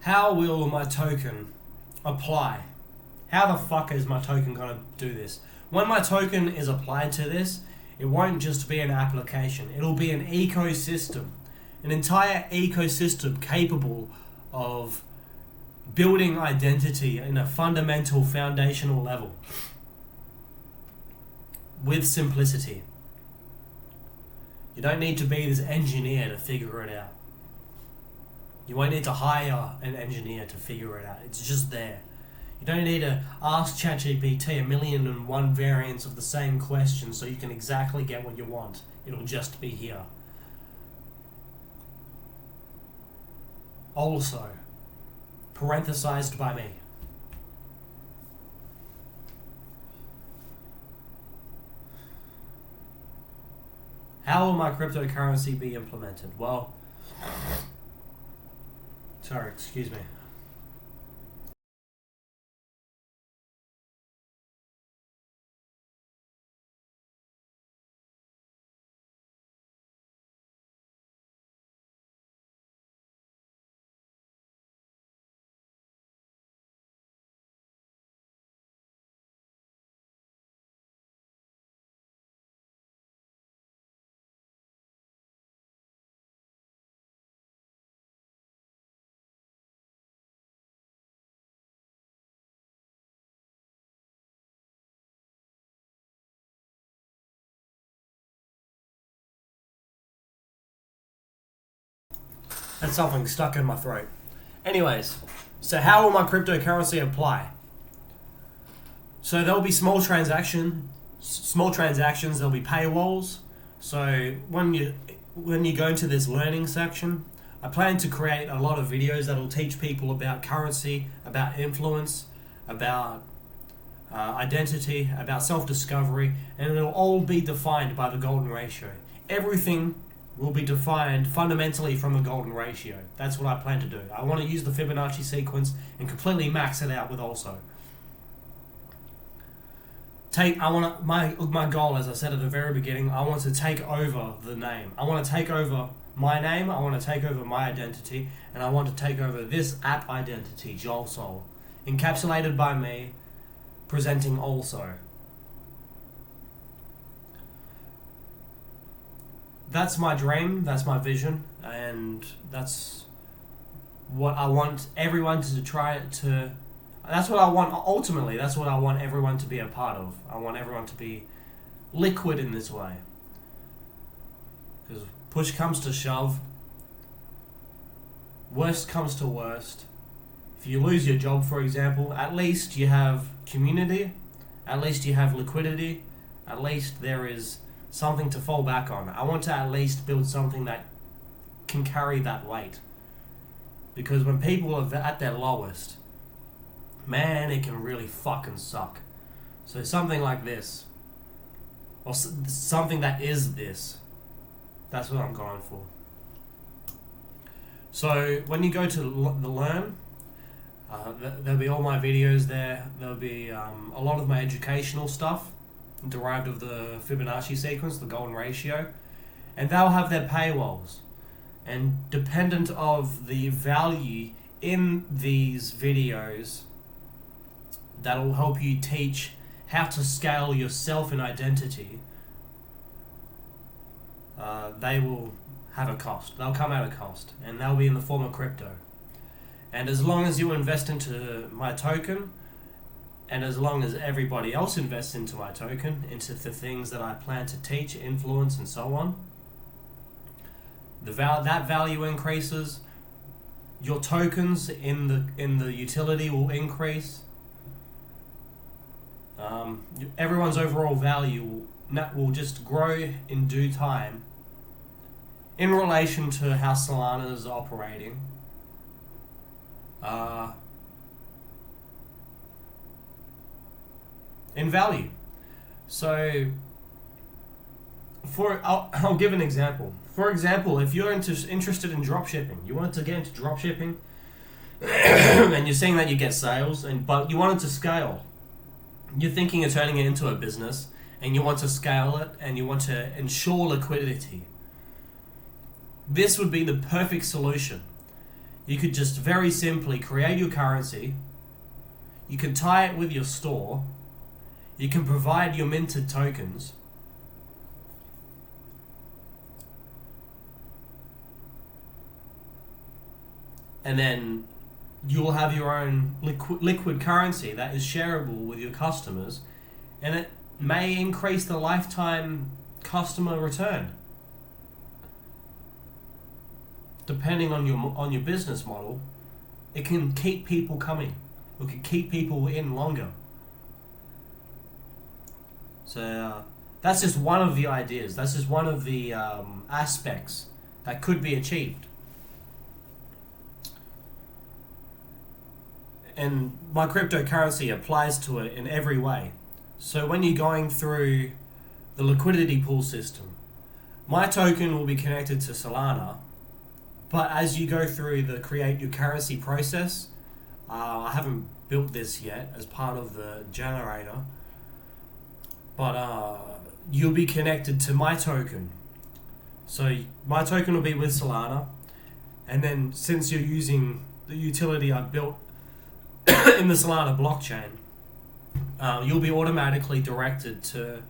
How will my token apply? How the fuck is my token gonna do this? When my token is applied to this, it won't just be an application. It'll be an ecosystem. An entire ecosystem capable of building identity in a fundamental, foundational level. With simplicity. You don't need to be this engineer to figure it out. You won't need to hire an engineer to figure it out. It's just there. You don't need to ask ChatGPT 1,000,001 variants of the same question so you can exactly get what you want. It'll just be here. Also, parenthesized by me. How will my cryptocurrency be implemented? Well, sorry, excuse me. That's something stuck in my throat. Anyways, so how will my cryptocurrency apply? So there'll be small transactions, there'll be paywalls. So when you go into this learning section, I plan to create a lot of videos that'll teach people about currency, about influence, about identity, about self-discovery, and it'll all be defined by the golden ratio. Everything will be defined fundamentally from the golden ratio. That's what I plan to do. I want to use the Fibonacci sequence and completely max it out with also. My goal, as I said at the very beginning, I want to take over the name. I want to take over my name, I want to take over my identity, and I want to take over this app identity, JAL Soul, encapsulated by me, presenting also. That's my dream, that's my vision, and that's what I want everyone to try to... That's what I want, ultimately, that's what I want everyone to be a part of. I want everyone to be liquid in this way. Because push comes to shove, worst comes to worst. If you lose your job, for example, at least you have community, at least you have liquidity, at least there is something to fall back on. I want to at least build something that can carry that weight. Because when people are at their lowest, man, it can really fucking suck. So something like this, or something that is this, that's what I'm going for. So when you go to the Learn, there'll be all my videos there. There'll be a lot of my educational stuff derived of the Fibonacci sequence, the golden ratio, and they'll have their paywalls. And dependent of the value in these videos, that'll help you teach how to scale yourself and identity. They will have a cost. They'll come at a cost, and they'll be in the form of crypto. And as long as you invest into my token, and as long as everybody else invests into my token, into the things that I plan to teach, influence, and so on, that value increases. Your tokens in the utility will increase. Everyone's overall value will just grow in due time in relation to how Solana is operating. In value. So, I'll give an example. For example, if you're interested in dropshipping, you wanted to get into dropshipping, and you're seeing that you get sales, but you wanted to scale. You're thinking of turning it into a business, and you want to scale it, and you want to ensure liquidity. This would be the perfect solution. You could just very simply create your currency. You can tie it with your store. You can provide your minted tokens. And then you'll have your own liquid currency that is shareable with your customers, and it may increase the lifetime customer return. Depending on your business model, it can keep people coming. It can keep people in longer. So that's just one of the ideas. That's just one of the aspects that could be achieved. And my cryptocurrency applies to it in every way. So when you're going through the liquidity pool system, my token will be connected to Solana, but as you go through the create your currency process, I haven't built this yet as part of the generator, but you'll be connected to my token. So my token will be with Solana, and then since you're using the utility I've built in the Solana blockchain, you'll be automatically directed to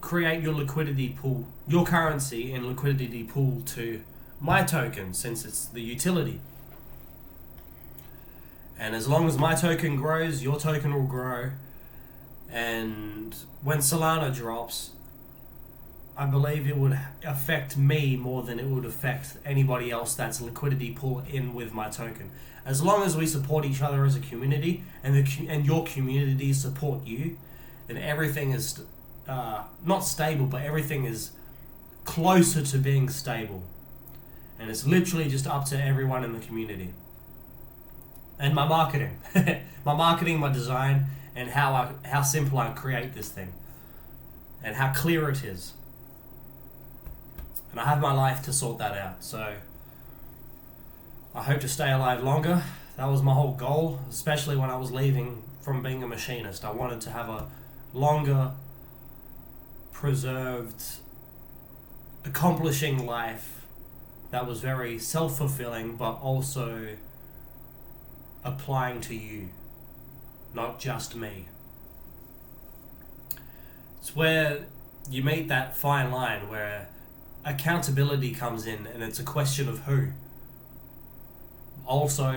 create your liquidity pool, your currency in liquidity pool to my token, since it's the utility. And as long as my token grows, your token will grow. And when Solana drops, I believe it would affect me more than it would affect anybody else that's liquidity pool in with my token. As long as we support each other as a community, and your community support you, then everything is not stable, but everything is closer to being stable. And it's literally just up to everyone in the community. And my marketing, my design, and how simple I create this thing, and how clear it is. And I have my life to sort that out. So I hope to stay alive longer. That was my whole goal, especially when I was leaving from being a machinist. I wanted to have a longer, preserved, accomplishing life that was very self-fulfilling, but also applying to you, not just me. It's where you meet that fine line where accountability comes in, and it's a question of who. Also.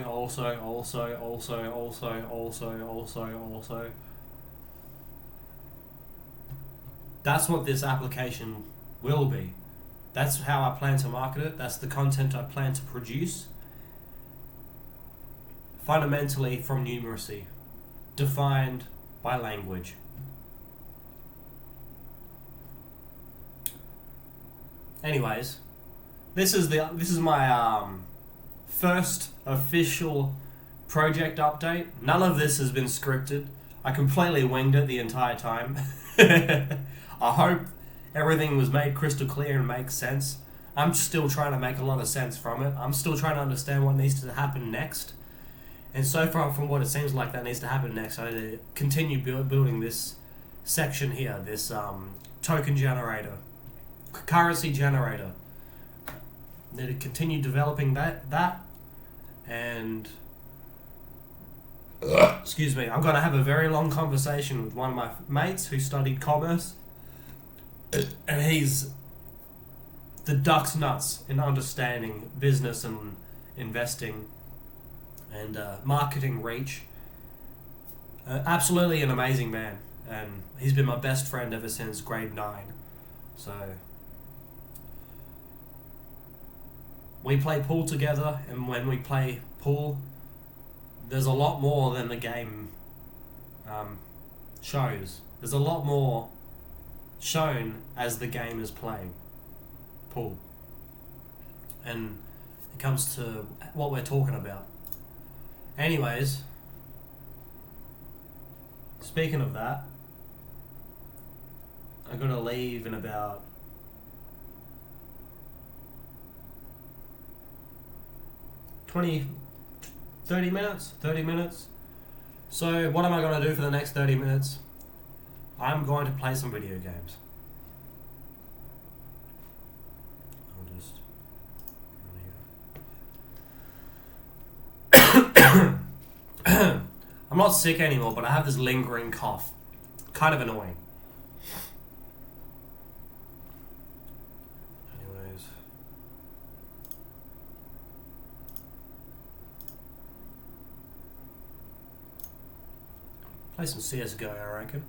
That's what this application will be. That's how I plan to market it. That's the content I plan to produce. Fundamentally from numeracy, defined by language. Anyways, this is my first official project update. None of this has been scripted. I completely winged it the entire time. I hope everything was made crystal clear and makes sense. I'm still trying to make a lot of sense from it. I'm still trying to understand what needs to happen next. And so far from what it seems like that needs to happen next, I need to continue building this section here, this token generator, currency generator. I need to continue developing that and excuse me, I'm going to have a very long conversation with one of my mates who studied commerce, and he's the duck's nuts in understanding business and investing and marketing reach. Absolutely an amazing man, and he's been my best friend ever since grade 9. So we play pool together, and when we play pool, there's a lot more than the game shows. There's a lot more shown as the game is playing pool. And it comes to what we're talking about. Anyways, speaking of that, I'm going to leave in about 30 minutes. So what am I going to do for the next 30 minutes? I'm going to play some video games. I'm not sick anymore, but I have this lingering cough. Kind of annoying. Anyways. Play some CSGO, I reckon.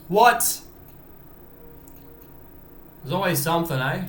What? There's always something, eh?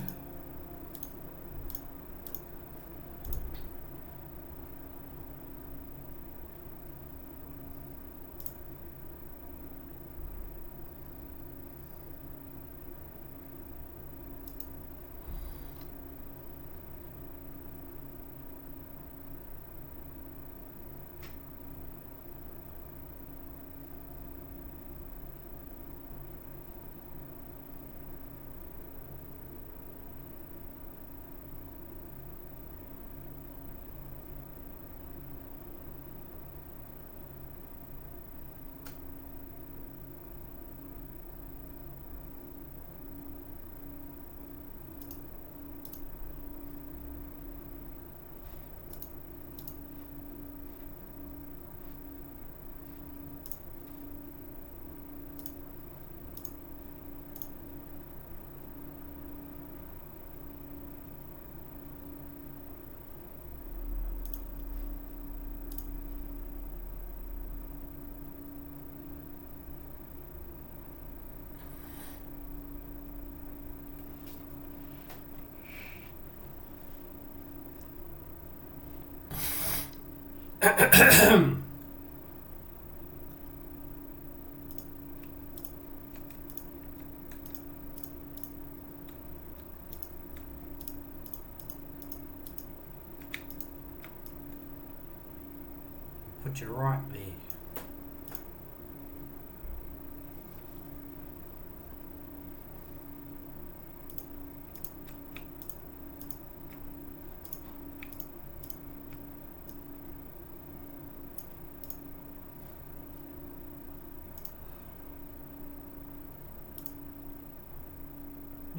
Put you right there.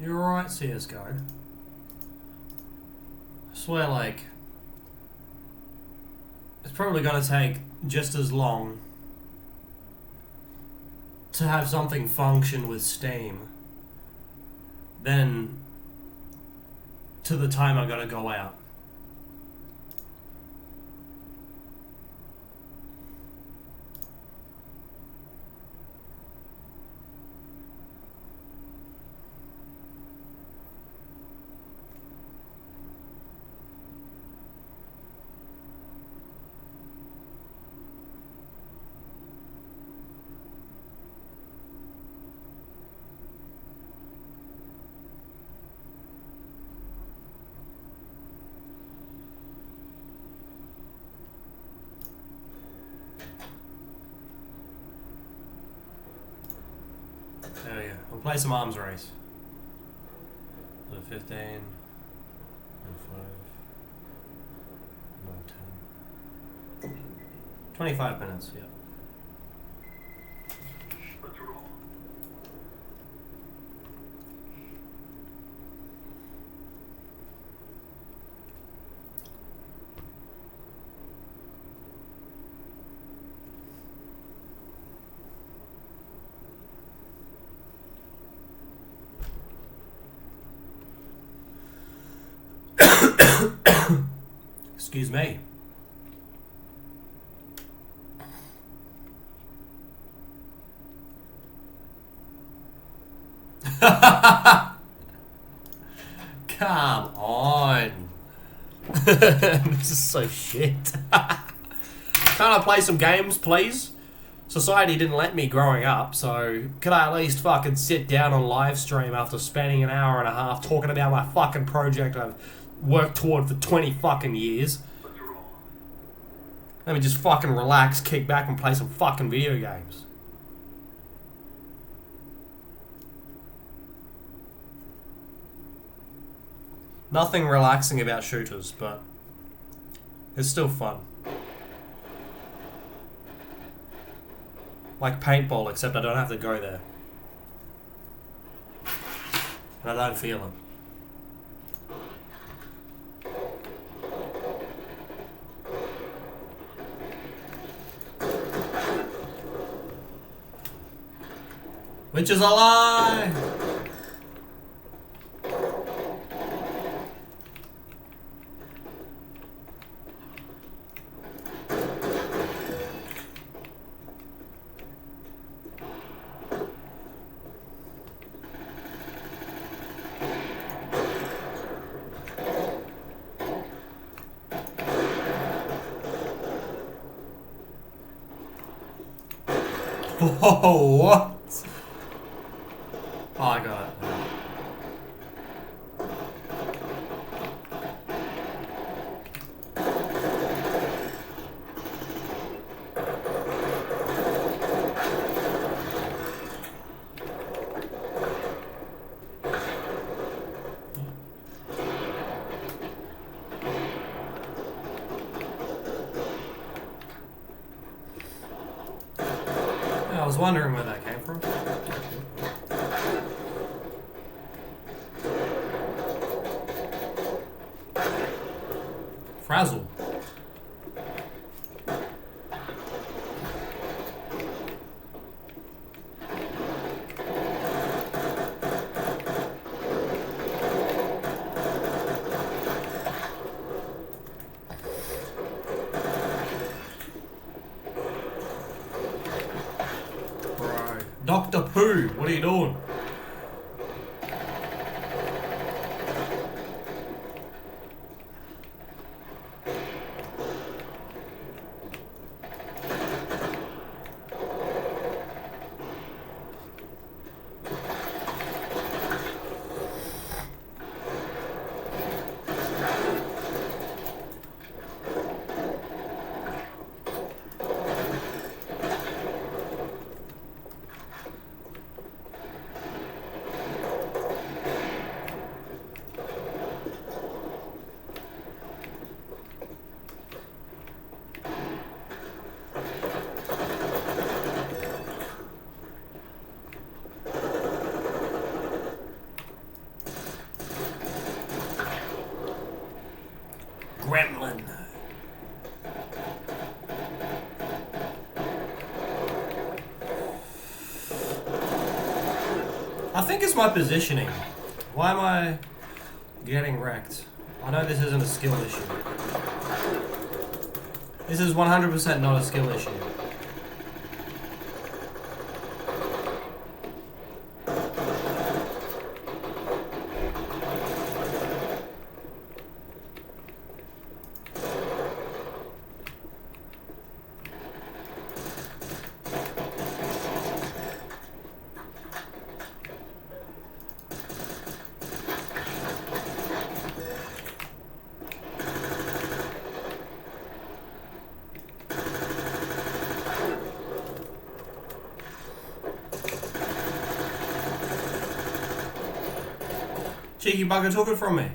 You're right, CSGO. I swear, like, it's probably gonna take just as long to have something function with Steam than to the time I gotta go out. There we go. We'll play some arms race. So 15, and 5, and 10. 25 minutes, yeah. Excuse me. Come on. This is so shit. Can't I play some games, please? Society didn't let me growing up, so could I at least fucking sit down on live stream after spending an hour and a half talking about my fucking project I've worked toward for 20 fucking years? Let me just fucking relax, kick back and play some fucking video games. Nothing relaxing about shooters, but it's still fun. Like paintball, except I don't have to go there. And I don't feel it. Which is a lie! Oh, what? Oh, I got it. I was wondering where that came from. Frazzle. Bro. Dr. Pooh, what are you doing? Gremlin. I think it's my positioning. Why am I getting wrecked? I know this isn't a skill issue. This is 100% not a skill issue. Cheeky bugger took it from me.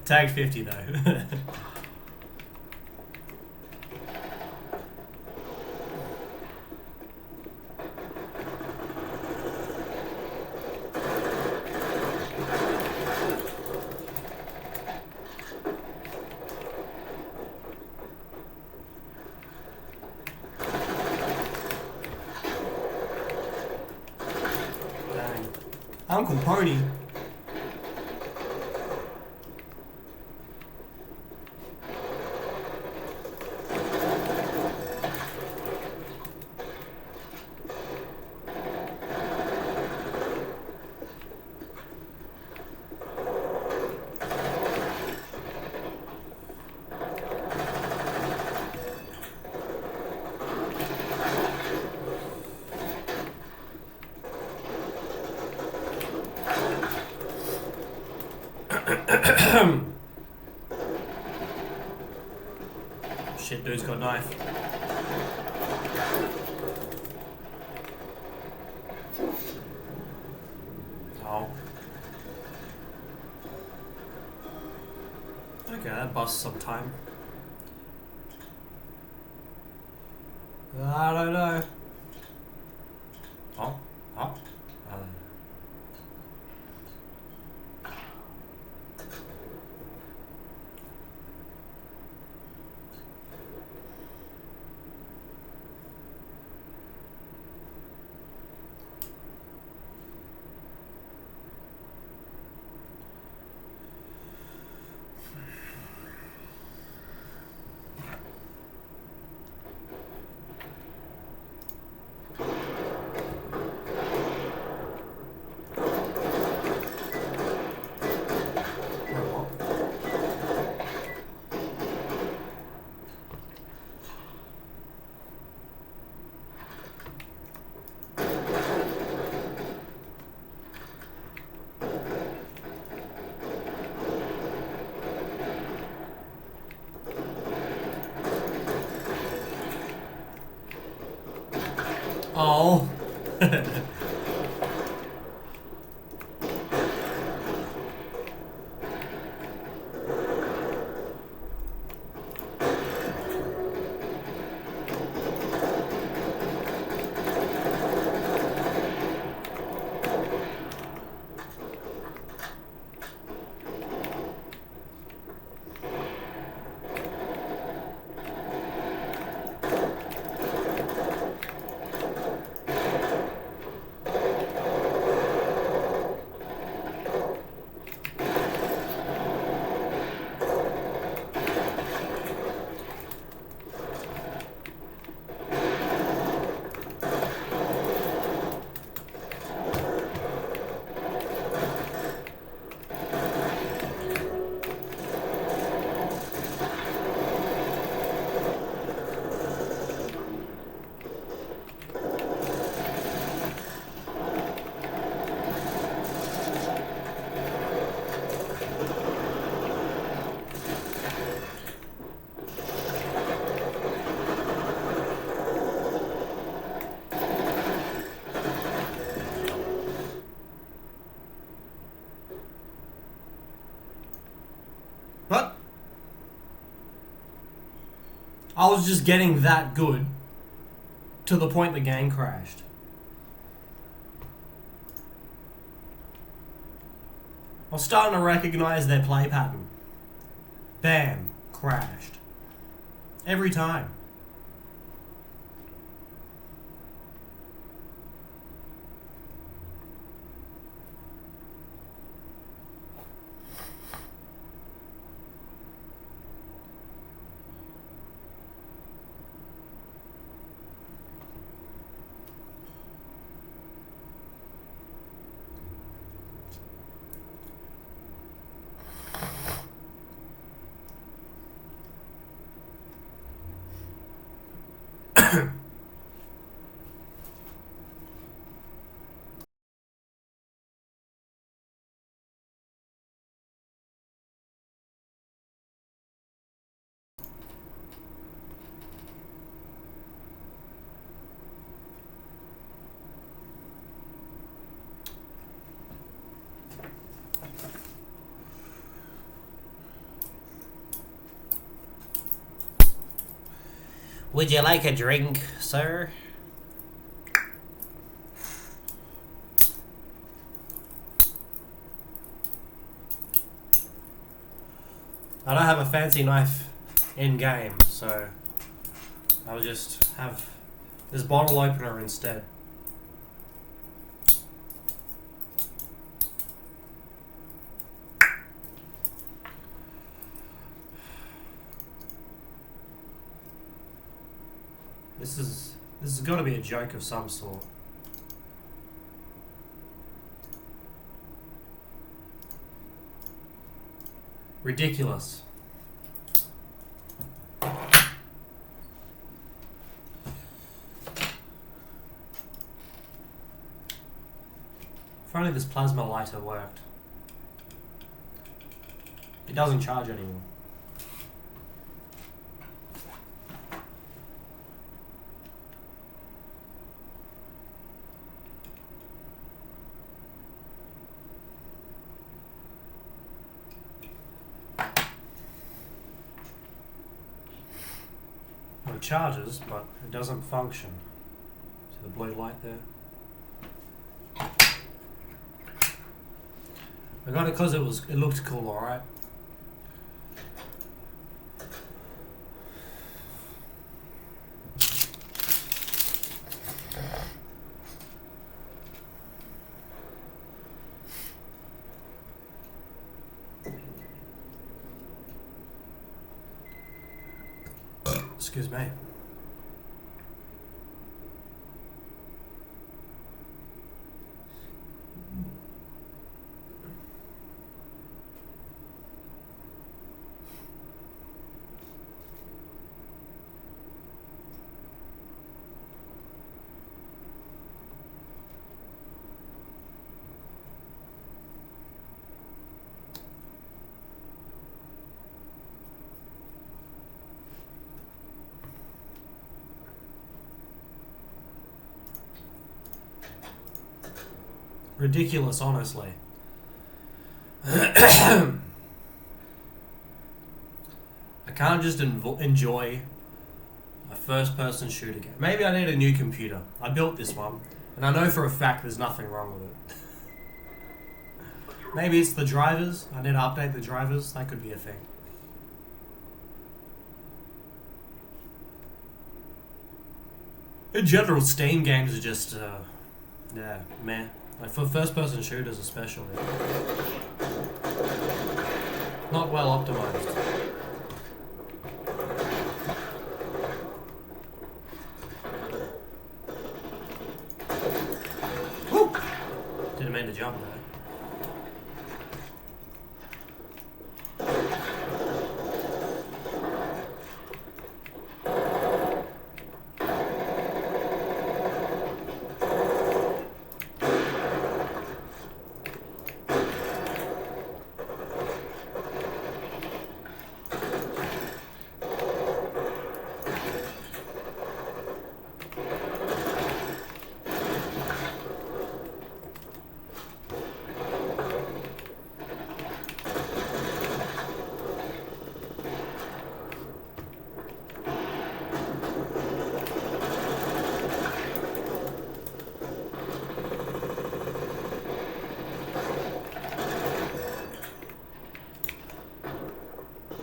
Tag 50 though. Dang. Uncle Pony. Shit, dude's got a knife. Oh. Okay, that busts some time. I don't know. Oh, oh. Oh. What? I was just getting that good to the point the game crashed. I was starting to recognise their play pattern. Bam. Crashed. Every time. Would you like a drink, sir? I don't have a fancy knife in game, so I'll just have this bottle opener instead. This has got to be a joke of some sort. Ridiculous. If only this plasma lighter worked. It doesn't charge anymore. Well, it charges, but it doesn't function. See the blue light there? I got it because it looked cool, alright? Excuse me. ridiculous, honestly. I can't just enjoy a first-person shooter game. Maybe I need a new computer. I built this one, and I know for a fact there's nothing wrong with it. Maybe it's the drivers. I need to update the drivers. That could be a thing. In general, Steam games are just, yeah, meh. Like for first-person shooters especially. Not well optimized. Woo! Didn't mean to jump there.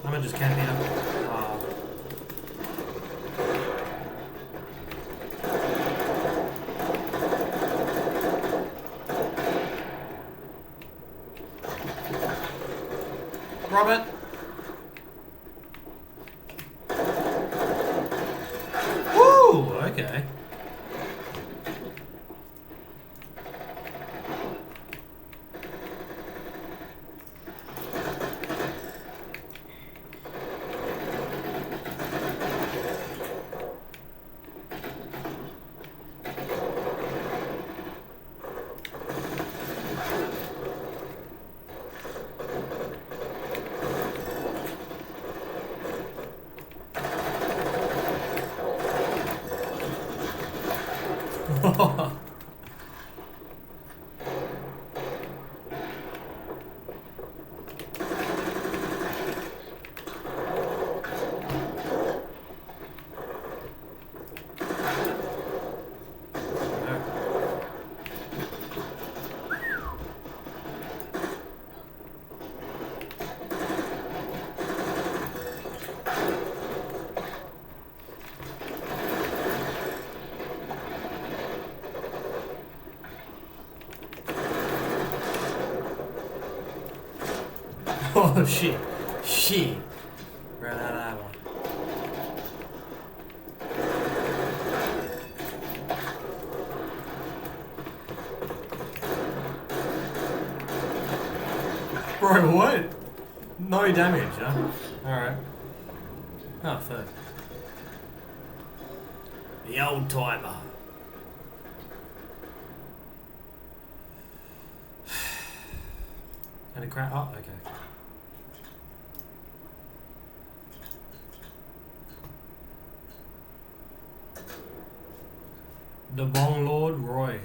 I just can't beat him. Robert. Woo! Okay. Oh shit. Shit. Ran out of ammo. Bro, what? No damage, huh? Alright. Oh, fuck. The old timer. And a crap. Oh, okay. The Bong Lord Roy.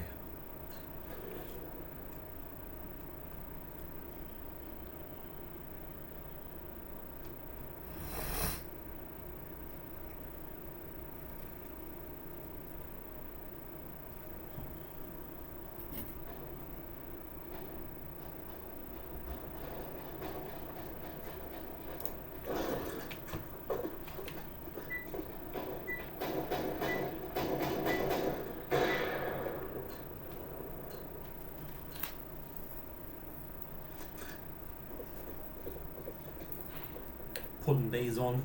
Putting these on.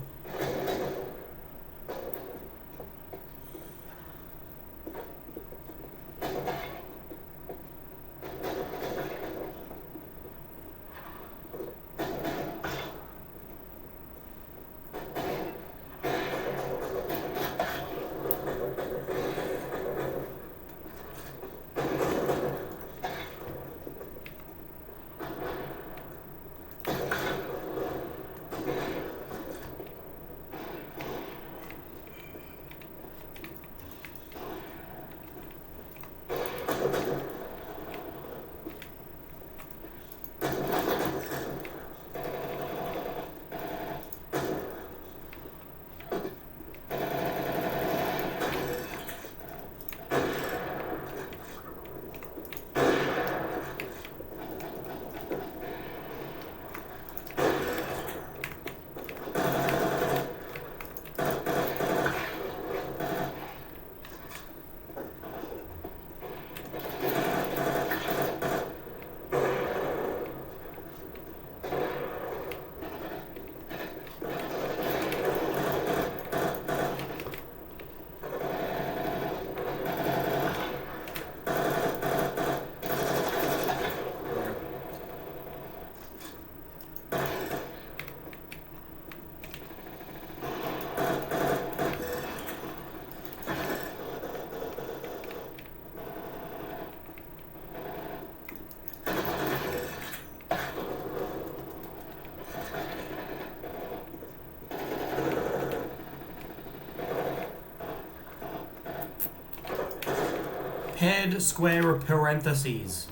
Paired square of parentheses.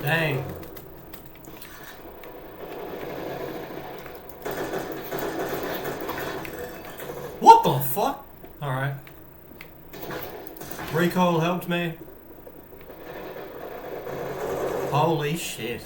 Dang. What the fuck? Alright. Recoil helped me. Holy shit.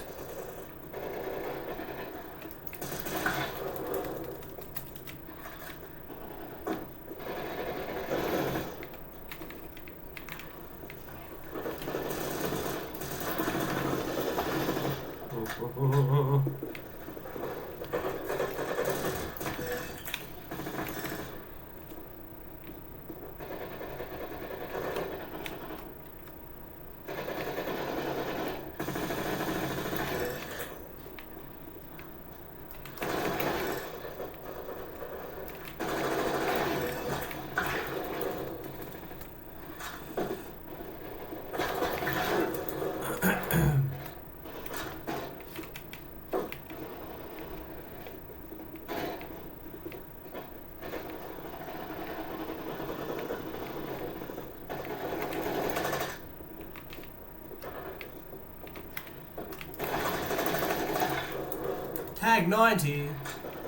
Tag 90.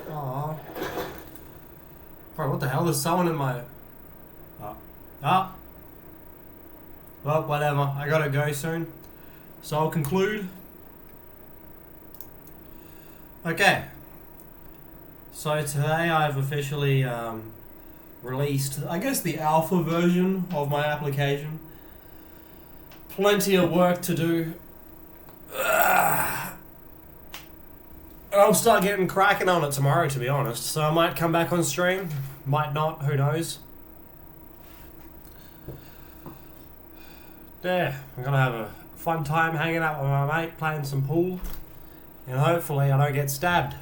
Aww. Bro, what the hell? There's someone in my... Well, whatever. I gotta go soon. So I'll conclude. Okay. So today I've officially released, I guess, the alpha version of my application. Plenty of work to do. And I'll start getting cracking on it tomorrow, to be honest. So I might come back on stream. Might not. Who knows? Yeah, I'm gonna have a fun time hanging out with my mate, playing some pool. And hopefully I don't get stabbed.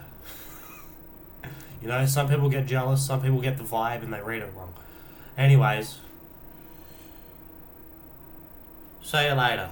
You know, some people get jealous, some people get the vibe and they read it wrong. Anyways. See you later.